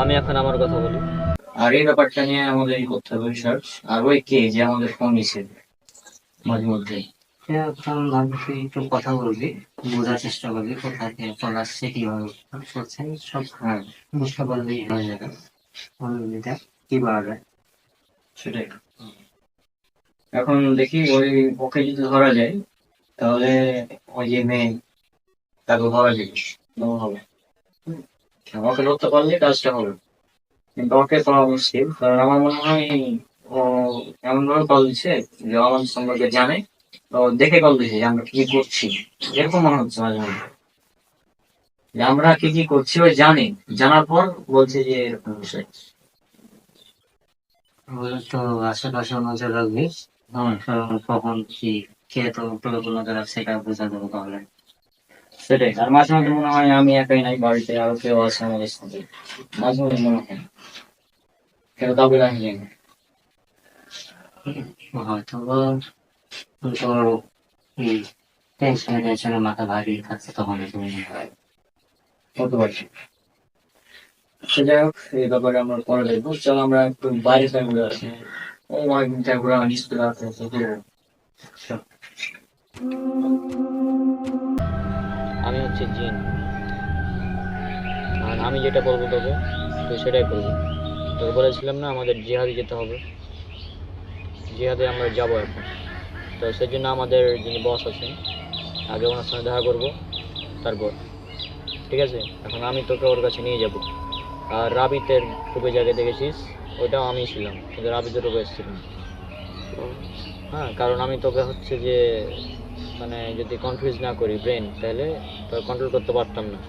আমি এখন আমার কথা বলি। আর এই ব্যাপারটা নিয়ে আমাদের করতে হবে রিসার্চ। আর ওই কে যে আমাদের ফোন নিছে মাঝে মধ্যে, এখন ভাবছি একটু কথা বলবি, বোঝার চেষ্টা করবি কোথা থেকে ফোন আসছে, কিভাবে করছে, সব হ্যাঁ বুঝতে পারলেই হয়ে যাবে। অনুভূতিটা কি পাওয়া যায় সেটাই। এখন দেখি ওই ওকে যদি ধরা যায়, তাহলে ওই যে মেয়ে, তাকে ধরা যাবে, হবে। আমাকে ধরতে পারলে কাজটা হবে, কিন্তু ওকে পাওয়া মুশকিল, কারণ আমার মনে হয় ও এমন ভাবে কল দিচ্ছে যে আমাদের সম্পর্কে জানে, তো দেখে কল দিচ্ছে যে আমরা কি করছি, এরকম মনে হচ্ছে মাঝে মাঝে যে আমরা কি কি করছি ও জানে, জানার পর বলছে যে এরকম বিষয়। তো আশেপাশে নজর রাখবি, কারণ কখন কি কে তো তোর উপর নজর রাখছে সেটা বোঝা যাবে তাহলে। সেটাই। আর মাঝে মাঝে মনে হয় আমি একাই নাই, বাড়িতে আরো কেউ আছে আমাদের সাথে, মাঝে মাঝে মনে হয় কেউ কাউকে রাখি যায় না। হয়তো তোর টেনশনে টেনশনে মাথা ভারী থাকছে, তখন তুমি হতে পারছি। সে যাই হোক, এই ব্যাপারে আমরা পরে দেখবো। চলো আমরা একটু বাইরে থেকে ঘুরে আসি। ও মাই ঘুরে আমি স্কুলে আসতে আমি হচ্ছে জিন, আর আমি যেটা বলবো তোকে তুই সেটাই করবি। তোকে বলেছিলাম না আমাদের জিহাদে যেতে হবে, জিহাদে আমরা যাবো এখন। তো সেই জন্য আমাদের যিনি বস আছেন আগে ওনার সঙ্গে দেখা করবো, তারপর ঠিক আছে। এখন আমি তোকে ওর কাছে নিয়ে যাব। আর রাবিতের রূপে জায়গায় দেখেছিস, ওইটাও আমি ছিলাম, কিন্তু রাবিতের রূপে এসেছিলাম। হ্যাঁ, কারণ আমি তোকে হচ্ছে যে মানে যদি কনফিউজ না করি ব্রেন, তাহলে তোকে কন্ট্রোল করতে পারতাম না।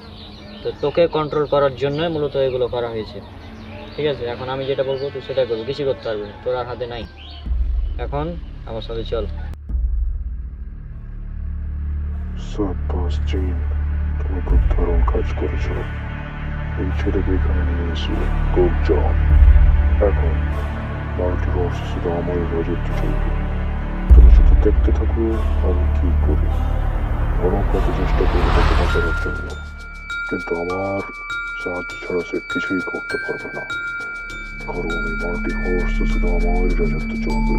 তো তোকে কন্ট্রোল করার জন্যই মূলত এগুলো করা হয়েছে, ঠিক আছে। এখন আমি যেটা বলবো তুই সেটাই করবি, কিছু করতে পারবি না, তোর আর হাতে নাই। এখন আমার সাথে চল। সাব্বাস জিন, তুমি খুব দারুণ কাজ করেছো। এই ছেলেকে এখানে নিয়ে এসে গুড জব। এখন মাল্টিভার্স শুধু আমার রাজত্ব চলবে। তুমি শুধু দেখতে থাকো আমি কি করি। অনেক কত চেষ্টা করি তাকে বাঁচানোর জন্য, কিন্তু আমার সাহায্য ছাড়া সে কিছুই করতে পারবে না। কারণ এই মাল্টিভার্স শুধু আমার রাজত্ব চলবে।